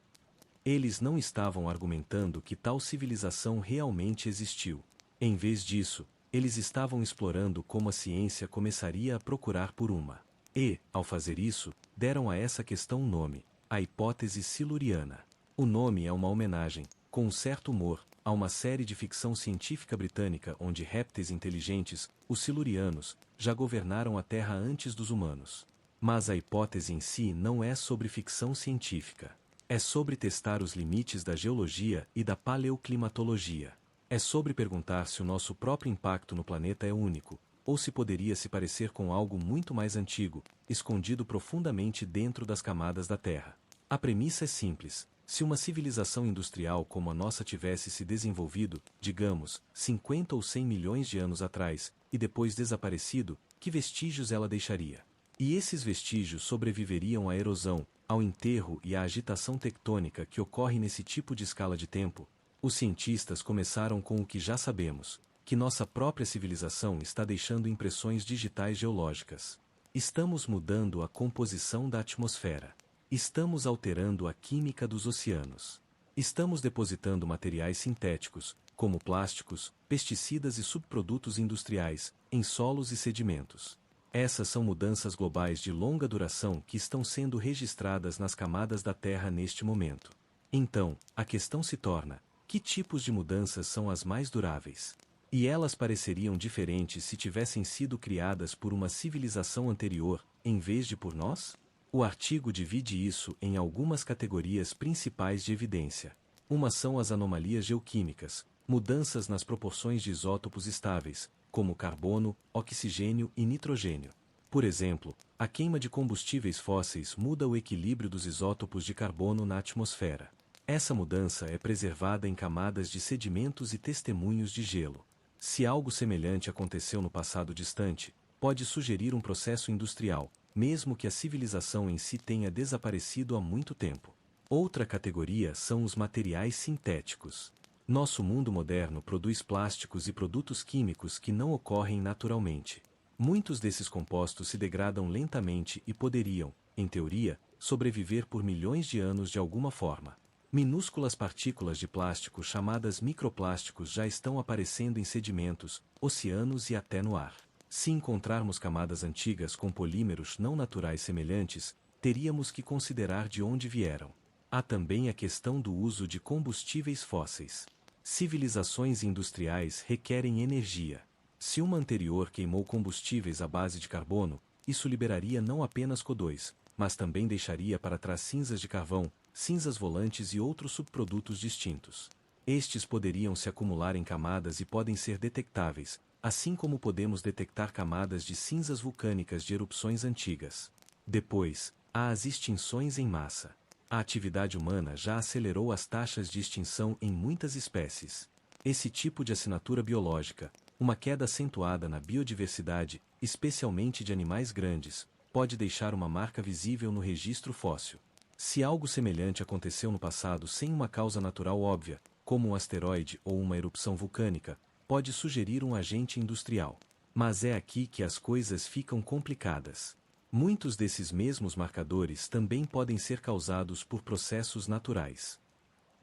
Eles não estavam argumentando que tal civilização realmente existiu. Em vez disso, eles estavam explorando como a ciência começaria a procurar por uma. E, ao fazer isso, deram a essa questão um nome: a hipótese siluriana. O nome é uma homenagem, com um certo humor, a uma série de ficção científica britânica onde répteis inteligentes, os silurianos, já governaram a Terra antes dos humanos. Mas a hipótese em si não é sobre ficção científica. É sobre testar os limites da geologia e da paleoclimatologia. É sobre perguntar se o nosso próprio impacto no planeta é único, ou se poderia se parecer com algo muito mais antigo, escondido profundamente dentro das camadas da Terra. A premissa é simples: se uma civilização industrial como a nossa tivesse se desenvolvido, digamos, 50 ou 100 milhões de anos atrás, e depois desaparecido, que vestígios ela deixaria? E esses vestígios sobreviveriam à erosão, ao enterro e à agitação tectônica que ocorre nesse tipo de escala de tempo? Os cientistas começaram com o que já sabemos: que nossa própria civilização está deixando impressões digitais geológicas. Estamos mudando a composição da atmosfera. Estamos alterando a química dos oceanos. Estamos depositando materiais sintéticos, como plásticos, pesticidas e subprodutos industriais, em solos e sedimentos. Essas são mudanças globais de longa duração que estão sendo registradas nas camadas da Terra neste momento. Então, a questão se torna: que tipos de mudanças são as mais duráveis? E elas pareceriam diferentes se tivessem sido criadas por uma civilização anterior, em vez de por nós? O artigo divide isso em algumas categorias principais de evidência. Uma são as anomalias geoquímicas, mudanças nas proporções de isótopos estáveis, como carbono, oxigênio e nitrogênio. Por exemplo, a queima de combustíveis fósseis muda o equilíbrio dos isótopos de carbono na atmosfera. Essa mudança é preservada em camadas de sedimentos e testemunhos de gelo. Se algo semelhante aconteceu no passado distante, pode sugerir um processo industrial, mesmo que a civilização em si tenha desaparecido há muito tempo. Outra categoria são os materiais sintéticos. Nosso mundo moderno produz plásticos e produtos químicos que não ocorrem naturalmente. Muitos desses compostos se degradam lentamente e poderiam, em teoria, sobreviver por milhões de anos de alguma forma. Minúsculas partículas de plástico chamadas microplásticos já estão aparecendo em sedimentos, oceanos e até no ar. Se encontrarmos camadas antigas com polímeros não naturais semelhantes, teríamos que considerar de onde vieram. Há também a questão do uso de combustíveis fósseis. Civilizações industriais requerem energia. Se uma anterior queimou combustíveis à base de carbono, isso liberaria não apenas CO2, mas também deixaria para trás cinzas de carvão, cinzas volantes e outros subprodutos distintos. Estes poderiam se acumular em camadas e podem ser detectáveis, assim como podemos detectar camadas de cinzas vulcânicas de erupções antigas. Depois, há as extinções em massa. A atividade humana já acelerou as taxas de extinção em muitas espécies. Esse tipo de assinatura biológica, uma queda acentuada na biodiversidade, especialmente de animais grandes, pode deixar uma marca visível no registro fóssil. Se algo semelhante aconteceu no passado sem uma causa natural óbvia, como um asteroide ou uma erupção vulcânica, pode sugerir um agente industrial. Mas é aqui que as coisas ficam complicadas. Muitos desses mesmos marcadores também podem ser causados por processos naturais.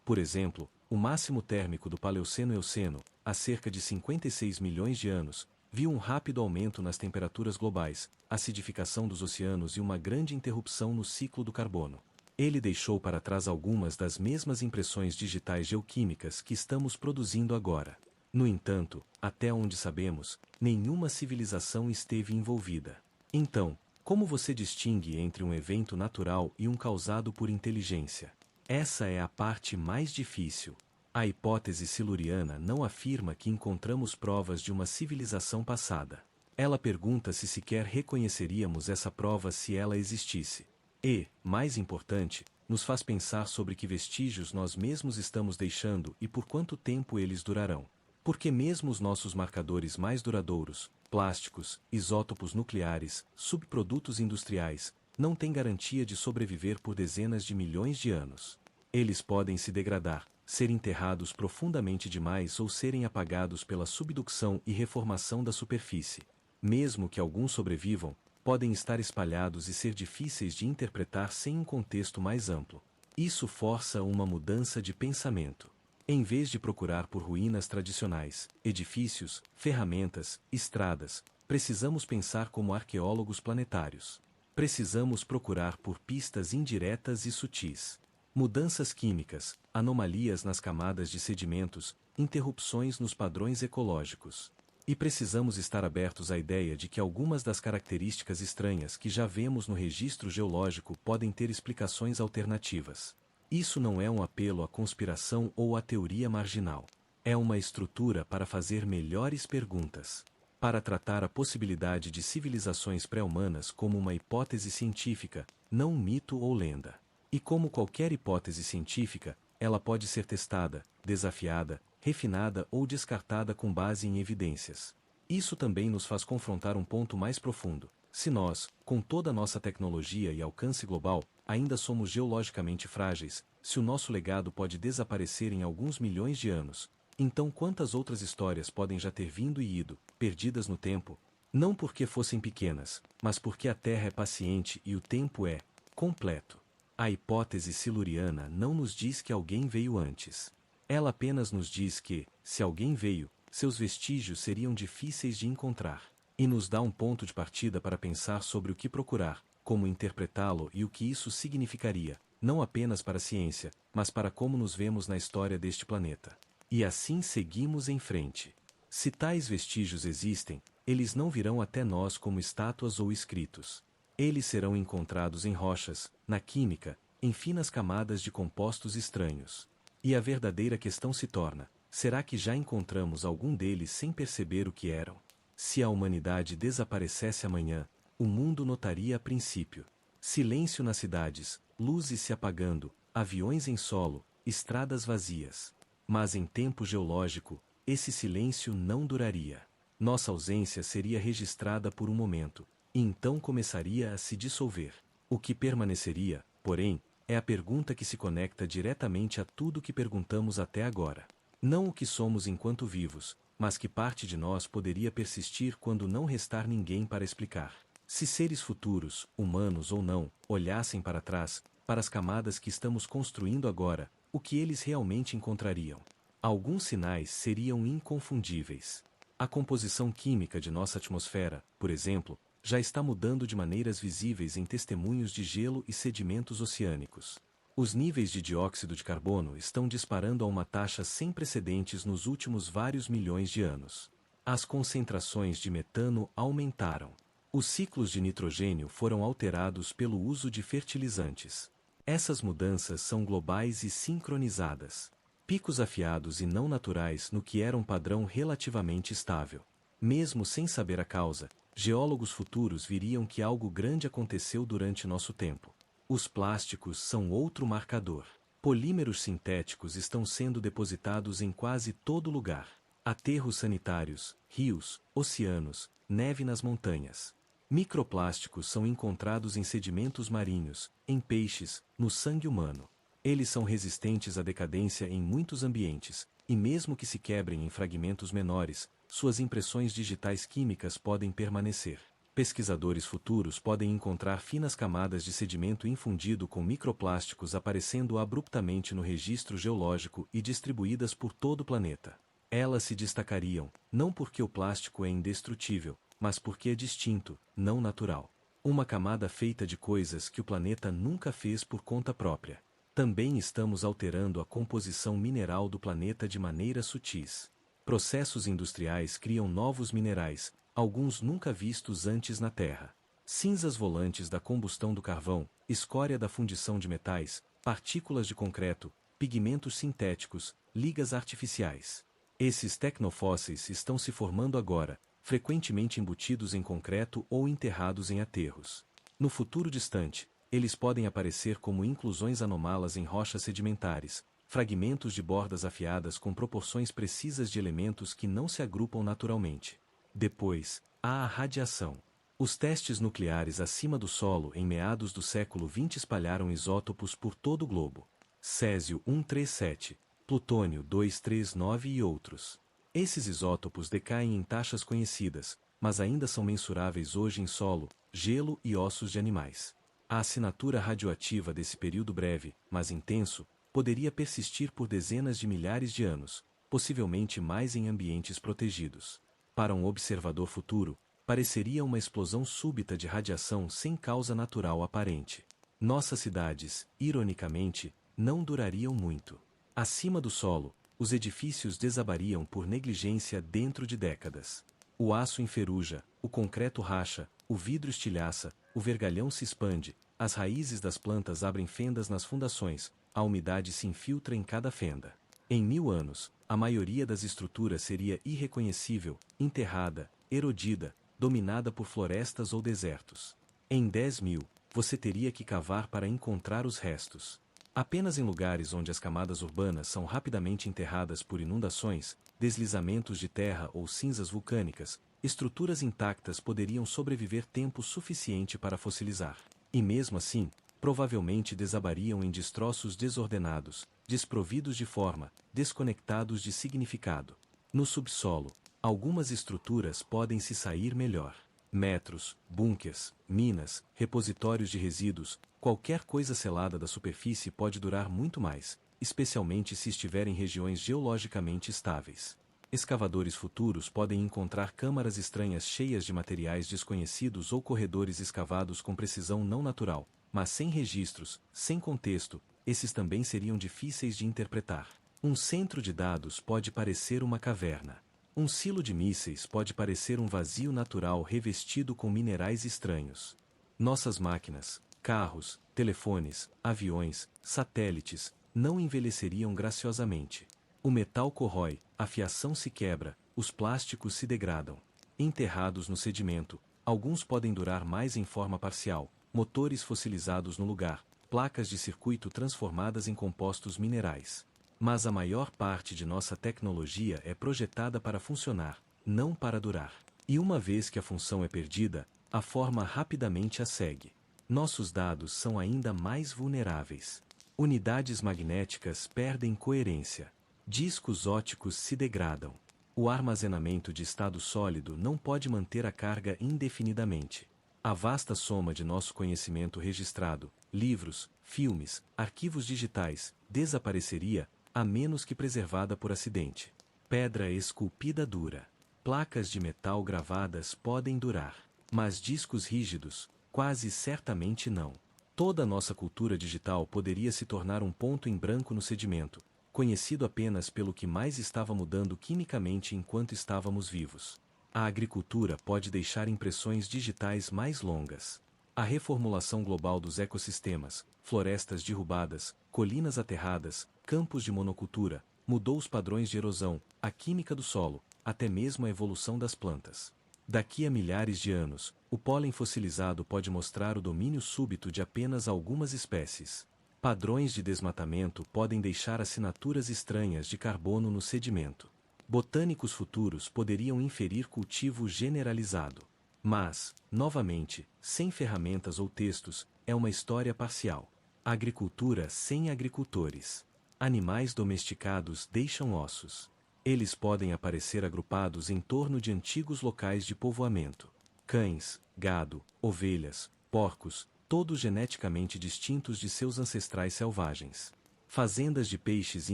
Por exemplo, o máximo térmico do Paleoceno-Eoceno, há cerca de 56 milhões de anos, viu um rápido aumento nas temperaturas globais, acidificação dos oceanos e uma grande interrupção no ciclo do carbono. Ele deixou para trás algumas das mesmas impressões digitais geoquímicas que estamos produzindo agora. No entanto, até onde sabemos, nenhuma civilização esteve envolvida. Então, como você distingue entre um evento natural e um causado por inteligência? Essa é a parte mais difícil. A hipótese siluriana não afirma que encontramos provas de uma civilização passada. Ela pergunta se sequer reconheceríamos essa prova se ela existisse. E, mais importante, nos faz pensar sobre que vestígios nós mesmos estamos deixando e por quanto tempo eles durarão. Porque mesmo os nossos marcadores mais duradouros, plásticos, isótopos nucleares, subprodutos industriais, não têm garantia de sobreviver por dezenas de milhões de anos. Eles podem se degradar, ser enterrados profundamente demais ou serem apagados pela subducção e reformação da superfície. Mesmo que alguns sobrevivam, podem estar espalhados e ser difíceis de interpretar sem um contexto mais amplo. Isso força uma mudança de pensamento. Em vez de procurar por ruínas tradicionais, edifícios, ferramentas, estradas, precisamos pensar como arqueólogos planetários. Precisamos procurar por pistas indiretas e sutis. Mudanças químicas, anomalias nas camadas de sedimentos, interrupções nos padrões ecológicos. E precisamos estar abertos à ideia de que algumas das características estranhas que já vemos no registro geológico podem ter explicações alternativas. Isso não é um apelo à conspiração ou à teoria marginal. É uma estrutura para fazer melhores perguntas. Para tratar a possibilidade de civilizações pré-humanas como uma hipótese científica, não um mito ou lenda. E como qualquer hipótese científica, ela pode ser testada, desafiada, refinada ou descartada com base em evidências. Isso também nos faz confrontar um ponto mais profundo. Se nós, com toda a nossa tecnologia e alcance global, ainda somos geologicamente frágeis, se o nosso legado pode desaparecer em alguns milhões de anos, então quantas outras histórias podem já ter vindo e ido, perdidas no tempo? Não porque fossem pequenas, mas porque a Terra é paciente e o tempo é completo. A hipótese siluriana não nos diz que alguém veio antes. Ela apenas nos diz que, se alguém veio, seus vestígios seriam difíceis de encontrar. E nos dá um ponto de partida para pensar sobre o que procurar, como interpretá-lo e o que isso significaria, não apenas para a ciência, mas para como nos vemos na história deste planeta. E assim seguimos em frente. Se tais vestígios existem, eles não virão até nós como estátuas ou escritos. Eles serão encontrados em rochas, na química, em finas camadas de compostos estranhos. E a verdadeira questão se torna: será que já encontramos algum deles sem perceber o que eram? Se a humanidade desaparecesse amanhã, o mundo notaria a princípio silêncio nas cidades, luzes se apagando, aviões em solo, estradas vazias. Mas em tempo geológico, esse silêncio não duraria. Nossa ausência seria registrada por um momento, e então começaria a se dissolver. O que permaneceria, porém, é a pergunta que se conecta diretamente a tudo que perguntamos até agora. Não o que somos enquanto vivos, mas que parte de nós poderia persistir quando não restar ninguém para explicar. Se seres futuros, humanos ou não, olhassem para trás, para as camadas que estamos construindo agora, O que eles realmente encontrariam? Alguns sinais seriam inconfundíveis. A composição química de nossa atmosfera, por exemplo, já está mudando de maneiras visíveis em testemunhos de gelo e sedimentos oceânicos. Os níveis de dióxido de carbono estão disparando a uma taxa sem precedentes nos últimos vários milhões de anos. As concentrações de metano aumentaram. Os ciclos de nitrogênio foram alterados pelo uso de fertilizantes. Essas mudanças são globais e sincronizadas. Picos afiados e não naturais no que era um padrão relativamente estável. Mesmo sem saber a causa, geólogos futuros viriam que algo grande aconteceu durante nosso tempo. Os plásticos são outro marcador. Polímeros sintéticos estão sendo depositados em quase todo lugar. Aterros sanitários, rios, oceanos, neve nas montanhas. Microplásticos são encontrados em sedimentos marinhos, em peixes, no sangue humano. Eles são resistentes à decadência em muitos ambientes, e mesmo que se quebrem em fragmentos menores, suas impressões digitais químicas podem permanecer. Pesquisadores futuros podem encontrar finas camadas de sedimento infundido com microplásticos aparecendo abruptamente no registro geológico e distribuídas por todo o planeta. Elas se destacariam, não porque o plástico é indestrutível, mas porque é distinto, não natural. Uma camada feita de coisas que o planeta nunca fez por conta própria. Também estamos alterando a composição mineral do planeta de maneiras sutis. Processos industriais criam novos minerais, alguns nunca vistos antes na Terra. Cinzas volantes da combustão do carvão, escória da fundição de metais, partículas de concreto, pigmentos sintéticos, ligas artificiais. Esses tecnofósseis estão se formando agora, frequentemente embutidos em concreto ou enterrados em aterros. No futuro distante, eles podem aparecer como inclusões anômalas em rochas sedimentares, fragmentos de bordas afiadas com proporções precisas de elementos que não se agrupam naturalmente. Depois, há a radiação. Os testes nucleares acima do solo em meados do século XX espalharam isótopos por todo o globo. Césio-137, Plutônio-239 e outros. Esses isótopos decaem em taxas conhecidas, mas ainda são mensuráveis hoje em solo, gelo e ossos de animais. A assinatura radioativa desse período breve, mas intenso, poderia persistir por dezenas de milhares de anos, possivelmente mais em ambientes protegidos. Para um observador futuro, pareceria uma explosão súbita de radiação sem causa natural aparente. Nossas cidades, ironicamente, não durariam muito. Acima do solo, os edifícios desabariam por negligência dentro de décadas. O aço enferruja, o concreto racha, o vidro estilhaça, o vergalhão se expande, as raízes das plantas abrem fendas nas fundações, a umidade se infiltra em cada fenda. Em 1000 anos, a maioria das estruturas seria irreconhecível, enterrada, erodida, dominada por florestas ou desertos. Em 10.000, você teria que cavar para encontrar os restos. Apenas em lugares onde as camadas urbanas são rapidamente enterradas por inundações, deslizamentos de terra ou cinzas vulcânicas, estruturas intactas poderiam sobreviver tempo suficiente para fossilizar. E mesmo assim, provavelmente desabariam em destroços desordenados, desprovidos de forma, desconectados de significado. No subsolo, algumas estruturas podem se sair melhor. Metros, bunkers, minas, repositórios de resíduos, qualquer coisa selada da superfície pode durar muito mais, especialmente se estiver em regiões geologicamente estáveis. Escavadores futuros podem encontrar câmaras estranhas cheias de materiais desconhecidos ou corredores escavados com precisão não natural, mas sem registros, sem contexto, esses também seriam difíceis de interpretar. Um centro de dados pode parecer uma caverna. Um silo de mísseis pode parecer um vazio natural revestido com minerais estranhos. Nossas máquinas, carros, telefones, aviões, satélites, não envelheceriam graciosamente. O metal corrói, a fiação se quebra, os plásticos se degradam. Enterrados no sedimento, alguns podem durar mais em forma parcial, motores fossilizados no lugar, placas de circuito transformadas em compostos minerais. Mas a maior parte de nossa tecnologia é projetada para funcionar, não para durar. E uma vez que a função é perdida, a forma rapidamente a segue. Nossos dados são ainda mais vulneráveis. Unidades magnéticas perdem coerência. Discos óticos se degradam. O armazenamento de estado sólido não pode manter a carga indefinidamente. A vasta soma de nosso conhecimento registrado, livros, filmes, arquivos digitais, desapareceria, a menos que preservada por acidente. Pedra esculpida dura. Placas de metal gravadas podem durar, mas discos rígidos, quase certamente não. Toda nossa cultura digital poderia se tornar um ponto em branco no sedimento, conhecido apenas pelo que mais estava mudando quimicamente enquanto estávamos vivos. A agricultura pode deixar impressões digitais mais longas. A reformulação global dos ecossistemas, florestas derrubadas, colinas aterradas, campos de monocultura, mudou os padrões de erosão, a química do solo, até mesmo a evolução das plantas. Daqui a milhares de anos, o pólen fossilizado pode mostrar o domínio súbito de apenas algumas espécies. Padrões de desmatamento podem deixar assinaturas estranhas de carbono no sedimento. Botânicos futuros poderiam inferir cultivo generalizado. Mas, novamente, sem ferramentas ou textos, é uma história parcial. Agricultura sem agricultores. Animais domesticados deixam ossos. Eles podem aparecer agrupados em torno de antigos locais de povoamento. Cães, gado, ovelhas, porcos, todos geneticamente distintos de seus ancestrais selvagens. Fazendas de peixes e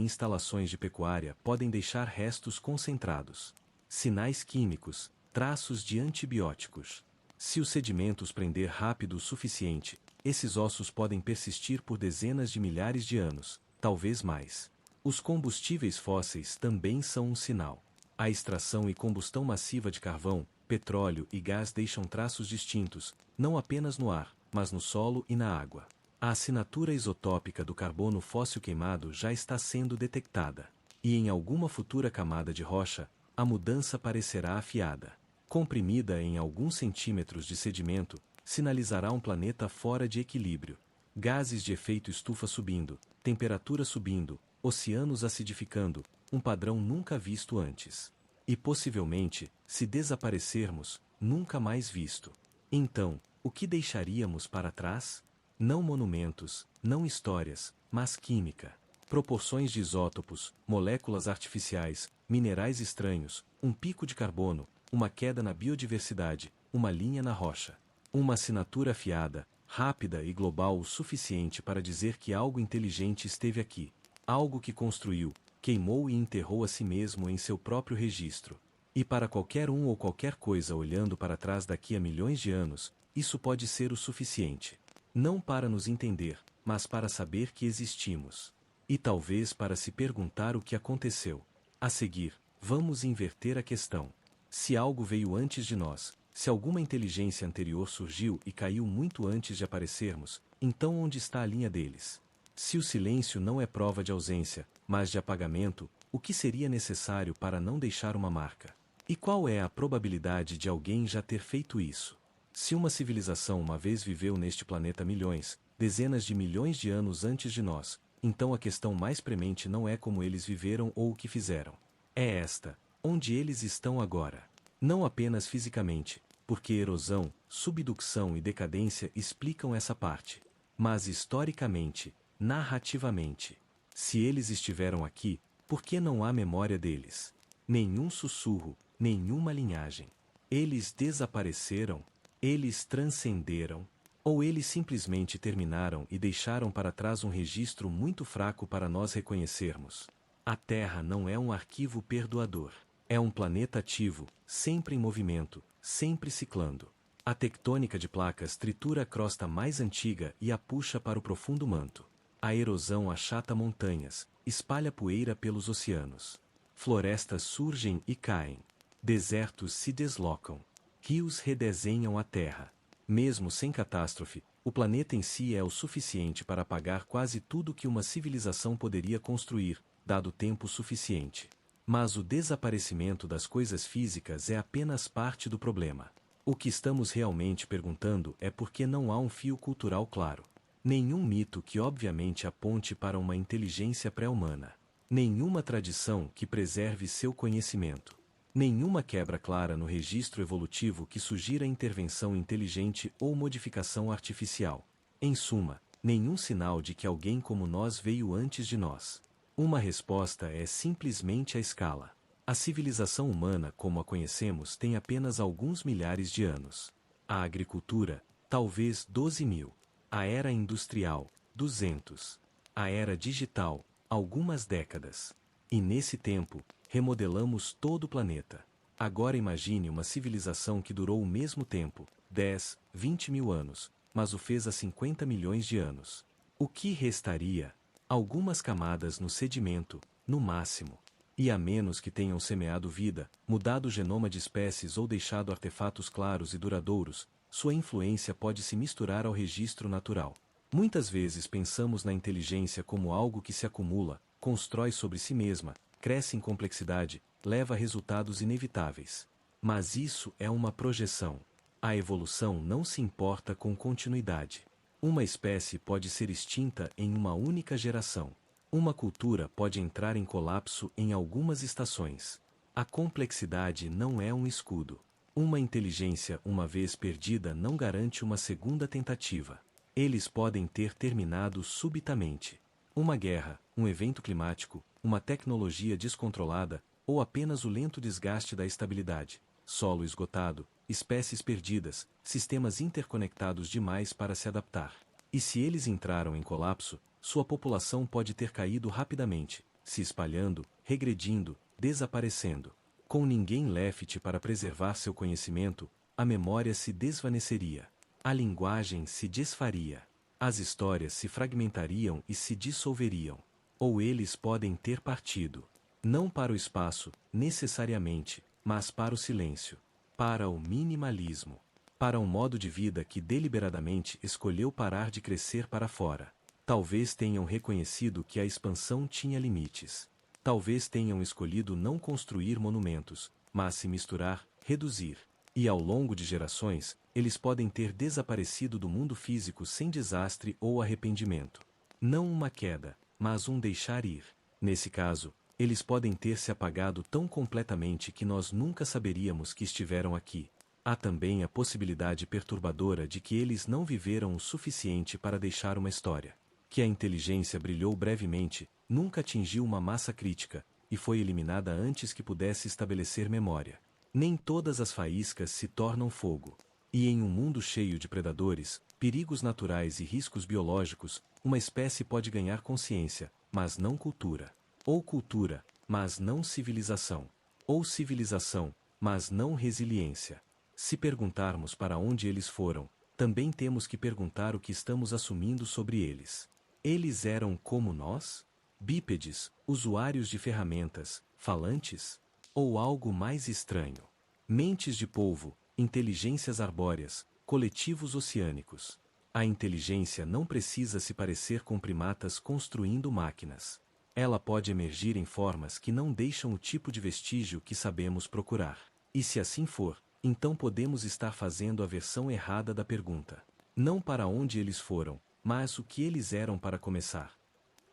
instalações de pecuária podem deixar restos concentrados. Sinais químicos, traços de antibióticos. Se os sedimentos prender rápido o suficiente, esses ossos podem persistir por dezenas de milhares de anos, talvez mais. Os combustíveis fósseis também são um sinal. A extração e combustão massiva de carvão, petróleo e gás deixam traços distintos, não apenas no ar, mas no solo e na água. A assinatura isotópica do carbono fóssil queimado já está sendo detectada. E em alguma futura camada de rocha, a mudança parecerá afiada. Comprimida em alguns centímetros de sedimento, sinalizará um planeta fora de equilíbrio. Gases de efeito estufa subindo, temperatura subindo, oceanos acidificando, um padrão nunca visto antes. E possivelmente, se desaparecermos, nunca mais visto. Então, o que deixaríamos para trás? Não monumentos, não histórias, mas química. Proporções de isótopos, moléculas artificiais, minerais estranhos, um pico de carbono, uma queda na biodiversidade, uma linha na rocha. Uma assinatura afiada, rápida e global o suficiente para dizer que algo inteligente esteve aqui. Algo que construiu, queimou e enterrou a si mesmo em seu próprio registro. E para qualquer um ou qualquer coisa olhando para trás daqui a milhões de anos, isso pode ser o suficiente. Não para nos entender, mas para saber que existimos. E talvez para se perguntar o que aconteceu. A seguir, vamos inverter a questão. Se algo veio antes de nós, se alguma inteligência anterior surgiu e caiu muito antes de aparecermos, então onde está a linha deles? Se o silêncio não é prova de ausência, mas de apagamento, o que seria necessário para não deixar uma marca? E qual é a probabilidade de alguém já ter feito isso? Se uma civilização uma vez viveu neste planeta milhões, dezenas de milhões de anos antes de nós, então a questão mais premente não é como eles viveram ou o que fizeram. É esta: onde eles estão agora? Não apenas fisicamente, porque erosão, subducção e decadência explicam essa parte, mas historicamente, narrativamente. Se eles estiveram aqui, por que não há memória deles? Nenhum sussurro, nenhuma linhagem. Eles desapareceram? Eles transcenderam? Ou eles simplesmente terminaram e deixaram para trás um registro muito fraco para nós reconhecermos? A Terra não é um arquivo perdoador. É um planeta ativo, sempre em movimento, sempre ciclando. A tectônica de placas tritura a crosta mais antiga e a puxa para o profundo manto. A erosão achata montanhas, espalha poeira pelos oceanos. Florestas surgem e caem. Desertos se deslocam. Rios redesenham a Terra. Mesmo sem catástrofe, o planeta em si é o suficiente para apagar quase tudo que uma civilização poderia construir, dado tempo suficiente. Mas o desaparecimento das coisas físicas é apenas parte do problema. O que estamos realmente perguntando é por que não há um fio cultural claro. Nenhum mito que obviamente aponte para uma inteligência pré-humana. Nenhuma tradição que preserve seu conhecimento. Nenhuma quebra clara no registro evolutivo que sugira intervenção inteligente ou modificação artificial. Em suma, nenhum sinal de que alguém como nós veio antes de nós. Uma resposta é simplesmente a escala. A civilização humana como a conhecemos tem apenas alguns milhares de anos. A agricultura, talvez 12.000. A era industrial, 200. A era digital, algumas décadas. E nesse tempo, remodelamos todo o planeta. Agora imagine uma civilização que durou o mesmo tempo, 10, 20 mil anos, mas o fez há 50 milhões de anos. O que restaria? Algumas camadas no sedimento, no máximo. E a menos que tenham semeado vida, mudado o genoma de espécies ou deixado artefatos claros e duradouros, sua influência pode se misturar ao registro natural. Muitas vezes pensamos na inteligência como algo que se acumula, constrói sobre si mesma, cresce em complexidade, leva a resultados inevitáveis. Mas isso é uma projeção. A evolução não se importa com continuidade. Uma espécie pode ser extinta em uma única geração. Uma cultura pode entrar em colapso em algumas estações. A complexidade não é um escudo. Uma inteligência uma vez perdida não garante uma segunda tentativa. Eles podem ter terminado subitamente. Uma guerra, um evento climático, uma tecnologia descontrolada, ou apenas o lento desgaste da estabilidade. Solo esgotado, espécies perdidas, sistemas interconectados demais para se adaptar. E se eles entraram em colapso, sua população pode ter caído rapidamente, se espalhando, regredindo, desaparecendo. Com ninguém left para preservar seu conhecimento, a memória se desvaneceria. A linguagem se desfaria. As histórias se fragmentariam e se dissolveriam. Ou eles podem ter partido. Não para o espaço, necessariamente, mas para o silêncio. Para o minimalismo. Para um modo de vida que deliberadamente escolheu parar de crescer para fora. Talvez tenham reconhecido que a expansão tinha limites. Talvez tenham escolhido não construir monumentos, mas se misturar, reduzir. E ao longo de gerações, eles podem ter desaparecido do mundo físico sem desastre ou arrependimento. Não uma queda, mas um deixar ir. Nesse caso, eles podem ter se apagado tão completamente que nós nunca saberíamos que estiveram aqui. Há também a possibilidade perturbadora de que eles não viveram o suficiente para deixar uma história. Que a inteligência brilhou brevemente, nunca atingiu uma massa crítica, e foi eliminada antes que pudesse estabelecer memória. Nem todas as faíscas se tornam fogo. E em um mundo cheio de predadores, perigos naturais e riscos biológicos, uma espécie pode ganhar consciência, mas não cultura. Ou cultura, mas não civilização. Ou civilização, mas não resiliência. Se perguntarmos para onde eles foram, também temos que perguntar o que estamos assumindo sobre eles. Eles eram como nós? Bípedes, usuários de ferramentas, falantes? Ou algo mais estranho? Mentes de polvo, inteligências arbóreas, coletivos oceânicos. A inteligência não precisa se parecer com primatas construindo máquinas. Ela pode emergir em formas que não deixam o tipo de vestígio que sabemos procurar. E se assim for, então podemos estar fazendo a versão errada da pergunta. Não para onde eles foram, mas o que eles eram para começar.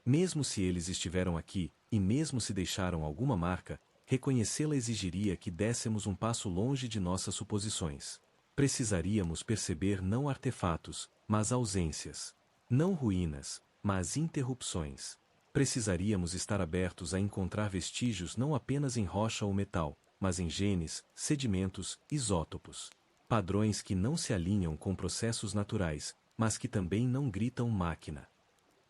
Mesmo se eles estiveram aqui, e mesmo se deixaram alguma marca, reconhecê-la exigiria que dessemos um passo longe de nossas suposições. Precisaríamos perceber não artefatos, mas ausências. Não ruínas, mas interrupções. Precisaríamos estar abertos a encontrar vestígios não apenas em rocha ou metal, mas em genes, sedimentos, isótopos. Padrões que não se alinham com processos naturais, mas que também não gritam máquina.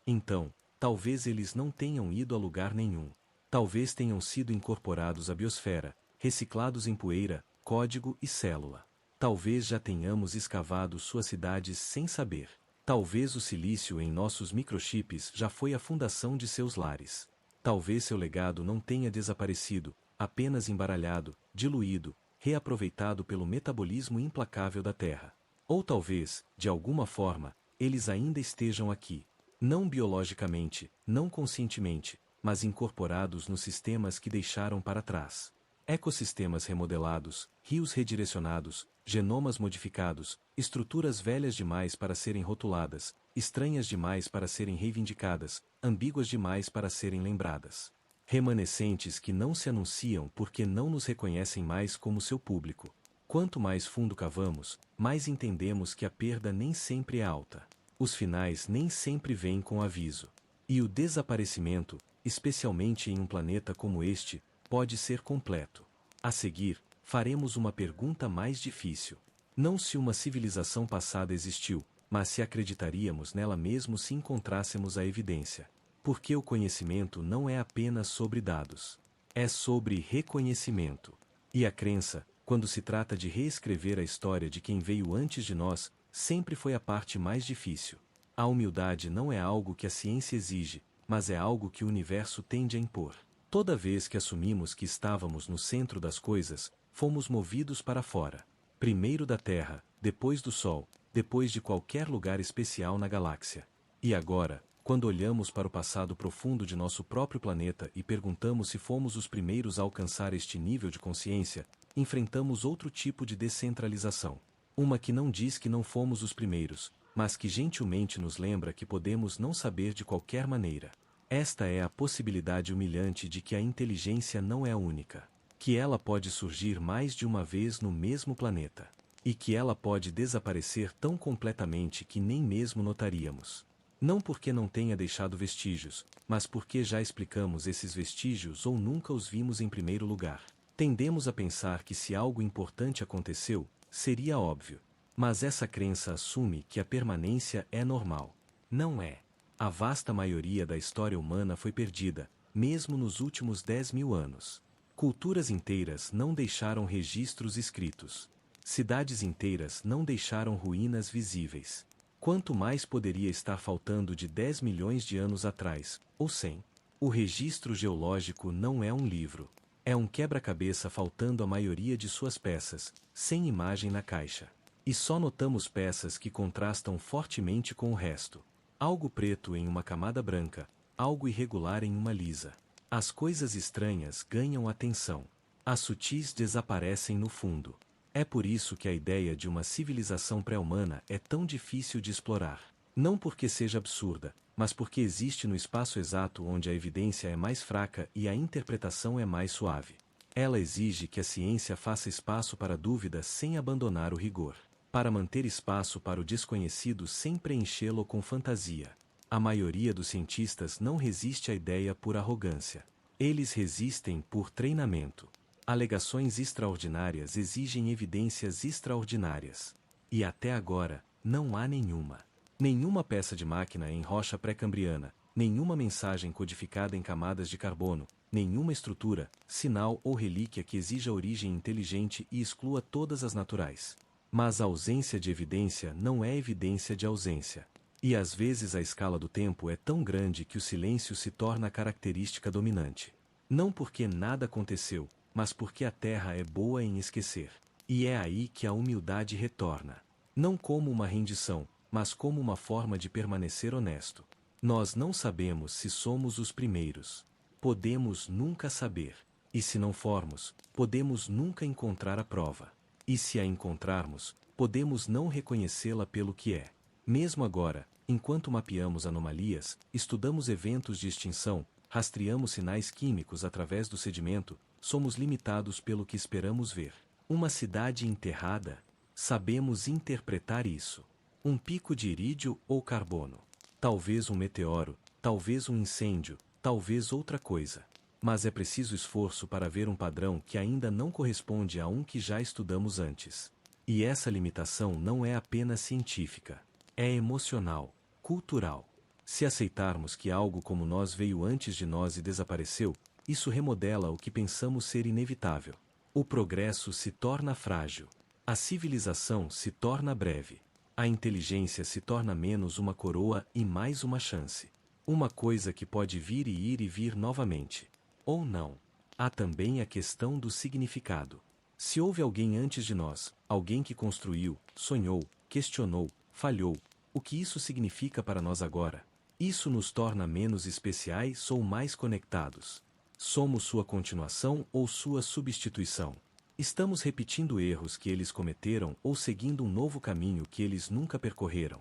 Então, talvez eles não tenham ido a lugar nenhum. Talvez tenham sido incorporados à biosfera, reciclados em poeira, código e célula. Talvez já tenhamos escavado suas cidades sem saber. Talvez o silício em nossos microchips já foi a fundação de seus lares. Talvez seu legado não tenha desaparecido, apenas embaralhado, diluído, reaproveitado pelo metabolismo implacável da Terra. Ou talvez, de alguma forma, eles ainda estejam aqui. Não biologicamente, não conscientemente, mas incorporados nos sistemas que deixaram para trás. Ecossistemas remodelados, rios redirecionados, genomas modificados, estruturas velhas demais para serem rotuladas, estranhas demais para serem reivindicadas, ambíguas demais para serem lembradas. Remanescentes que não se anunciam porque não nos reconhecem mais como seu público. Quanto mais fundo cavamos, mais entendemos que a perda nem sempre é alta. Os finais nem sempre vêm com aviso. E o desaparecimento, especialmente em um planeta como este, pode ser completo. A seguir, faremos uma pergunta mais difícil. Não se uma civilização passada existiu, mas se acreditaríamos nela mesmo se encontrássemos a evidência. Porque o conhecimento não é apenas sobre dados. É sobre reconhecimento. E a crença, quando se trata de reescrever a história de quem veio antes de nós, sempre foi a parte mais difícil. A humildade não é algo que a ciência exige, mas é algo que o universo tende a impor. Toda vez que assumimos que estávamos no centro das coisas, fomos movidos para fora. Primeiro da Terra, depois do Sol, depois de qualquer lugar especial na galáxia. E agora, quando olhamos para o passado profundo de nosso próprio planeta e perguntamos se fomos os primeiros a alcançar este nível de consciência, enfrentamos outro tipo de descentralização. Uma que não diz que não fomos os primeiros, mas que gentilmente nos lembra que podemos não saber de qualquer maneira. Esta é a possibilidade humilhante de que a inteligência não é a única. Que ela pode surgir mais de uma vez no mesmo planeta. E que ela pode desaparecer tão completamente que nem mesmo notaríamos. Não porque não tenha deixado vestígios, mas porque já explicamos esses vestígios ou nunca os vimos em primeiro lugar. Tendemos a pensar que se algo importante aconteceu, seria óbvio. Mas essa crença assume que a permanência é normal. Não é. A vasta maioria da história humana foi perdida, mesmo nos últimos 10.000 anos. Culturas inteiras não deixaram registros escritos. Cidades inteiras não deixaram ruínas visíveis. Quanto mais poderia estar faltando de 10 milhões de anos atrás, ou 100? O registro geológico não é um livro. É um quebra-cabeça faltando a maioria de suas peças, sem imagem na caixa. E só notamos peças que contrastam fortemente com o resto. Algo preto em uma camada branca, algo irregular em uma lisa. As coisas estranhas ganham atenção. As sutis desaparecem no fundo. É por isso que a ideia de uma civilização pré-humana é tão difícil de explorar. Não porque seja absurda, mas porque existe no espaço exato onde a evidência é mais fraca e a interpretação é mais suave. Ela exige que a ciência faça espaço para a dúvida sem abandonar o rigor. Para manter espaço para o desconhecido sem preenchê-lo com fantasia. A maioria dos cientistas não resiste à ideia por arrogância. Eles resistem por treinamento. Alegações extraordinárias exigem evidências extraordinárias. E até agora, não há nenhuma. Nenhuma peça de máquina em rocha pré-cambriana, nenhuma mensagem codificada em camadas de carbono, nenhuma estrutura, sinal ou relíquia que exija origem inteligente e exclua todas as naturais. Mas a ausência de evidência não é evidência de ausência. E às vezes a escala do tempo é tão grande que o silêncio se torna a característica dominante. Não porque nada aconteceu, mas porque a Terra é boa em esquecer. E é aí que a humildade retorna. Não como uma rendição, mas como uma forma de permanecer honesto. Nós não sabemos se somos os primeiros. Podemos nunca saber. E se não formos, podemos nunca encontrar a prova. E se a encontrarmos, podemos não reconhecê-la pelo que é. Mesmo agora, enquanto mapeamos anomalias, estudamos eventos de extinção, rastreamos sinais químicos através do sedimento, somos limitados pelo que esperamos ver. Uma cidade enterrada? Sabemos interpretar isso. Um pico de irídio ou carbono. Talvez um meteoro, talvez um incêndio, talvez outra coisa. Mas é preciso esforço para ver um padrão que ainda não corresponde a um que já estudamos antes. E essa limitação não é apenas científica. É emocional, cultural. Se aceitarmos que algo como nós veio antes de nós e desapareceu, isso remodela o que pensamos ser inevitável. O progresso se torna frágil. A civilização se torna breve. A inteligência se torna menos uma coroa e mais uma chance. Uma coisa que pode vir e ir e vir novamente. Ou não. Há também a questão do significado. Se houve alguém antes de nós, alguém que construiu, sonhou, questionou, falhou, o que isso significa para nós agora? Isso nos torna menos especiais ou mais conectados? Somos sua continuação ou sua substituição? Estamos repetindo erros que eles cometeram ou seguindo um novo caminho que eles nunca percorreram?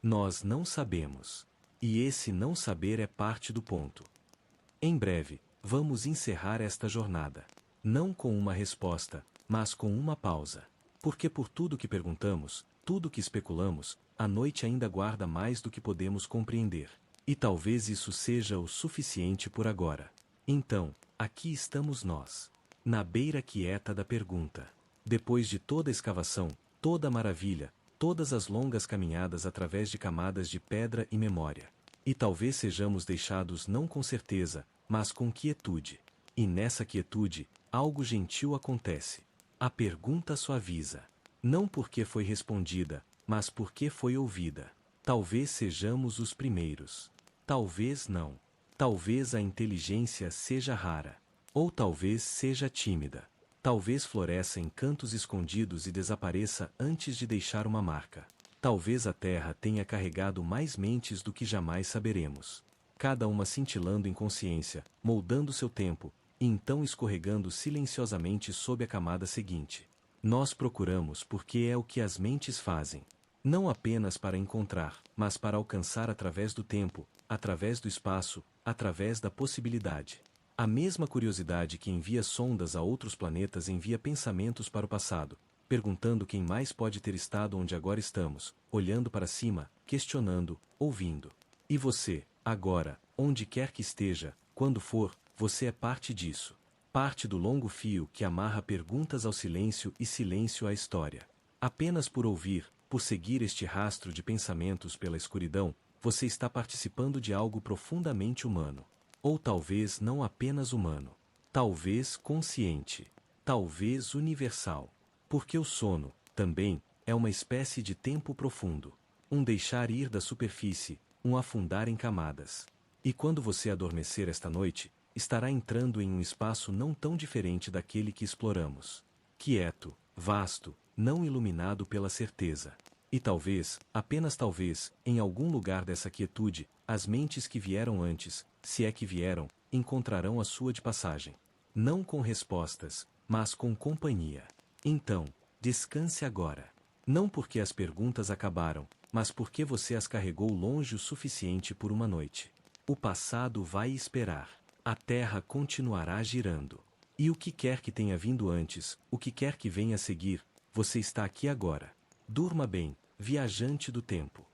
Nós não sabemos. E esse não saber é parte do ponto. Em breve, vamos encerrar esta jornada. Não com uma resposta, mas com uma pausa. Porque por tudo que perguntamos, tudo que especulamos, a noite ainda guarda mais do que podemos compreender. E talvez isso seja o suficiente por agora. Então, aqui estamos nós. Na beira quieta da pergunta. Depois de toda a escavação, toda a maravilha, todas as longas caminhadas através de camadas de pedra e memória. E talvez sejamos deixados não com certeza, mas com quietude. E nessa quietude, algo gentil acontece. A pergunta suaviza. Não porque foi respondida, mas porque foi ouvida. Talvez sejamos os primeiros. Talvez não. Talvez a inteligência seja rara. Ou talvez seja tímida. Talvez floresça em cantos escondidos e desapareça antes de deixar uma marca. Talvez a Terra tenha carregado mais mentes do que jamais saberemos. Cada uma cintilando em consciência, moldando seu tempo, e então escorregando silenciosamente sob a camada seguinte. Nós procuramos porque é o que as mentes fazem. Não apenas para encontrar, mas para alcançar através do tempo, através do espaço, através da possibilidade. A mesma curiosidade que envia sondas a outros planetas envia pensamentos para o passado, perguntando quem mais pode ter estado onde agora estamos, olhando para cima, questionando, ouvindo. E você, agora, onde quer que esteja, quando for, você é parte disso. Parte do longo fio que amarra perguntas ao silêncio e silêncio à história. Apenas por ouvir, por seguir este rastro de pensamentos pela escuridão, você está participando de algo profundamente humano. Ou talvez não apenas humano. Talvez consciente. Talvez universal. Porque o sono, também, é uma espécie de tempo profundo. Um deixar ir da superfície, um afundar em camadas. E quando você adormecer esta noite, estará entrando em um espaço não tão diferente daquele que exploramos. Quieto, vasto, não iluminado pela certeza. E talvez, apenas talvez, em algum lugar dessa quietude, as mentes que vieram antes, se é que vieram, encontrarão a sua de passagem. Não com respostas, mas com companhia. Então, descanse agora. Não porque as perguntas acabaram, mas porque você as carregou longe o suficiente por uma noite. O passado vai esperar. A Terra continuará girando. E o que quer que tenha vindo antes, o que quer que venha a seguir, você está aqui agora. Durma bem, viajante do tempo.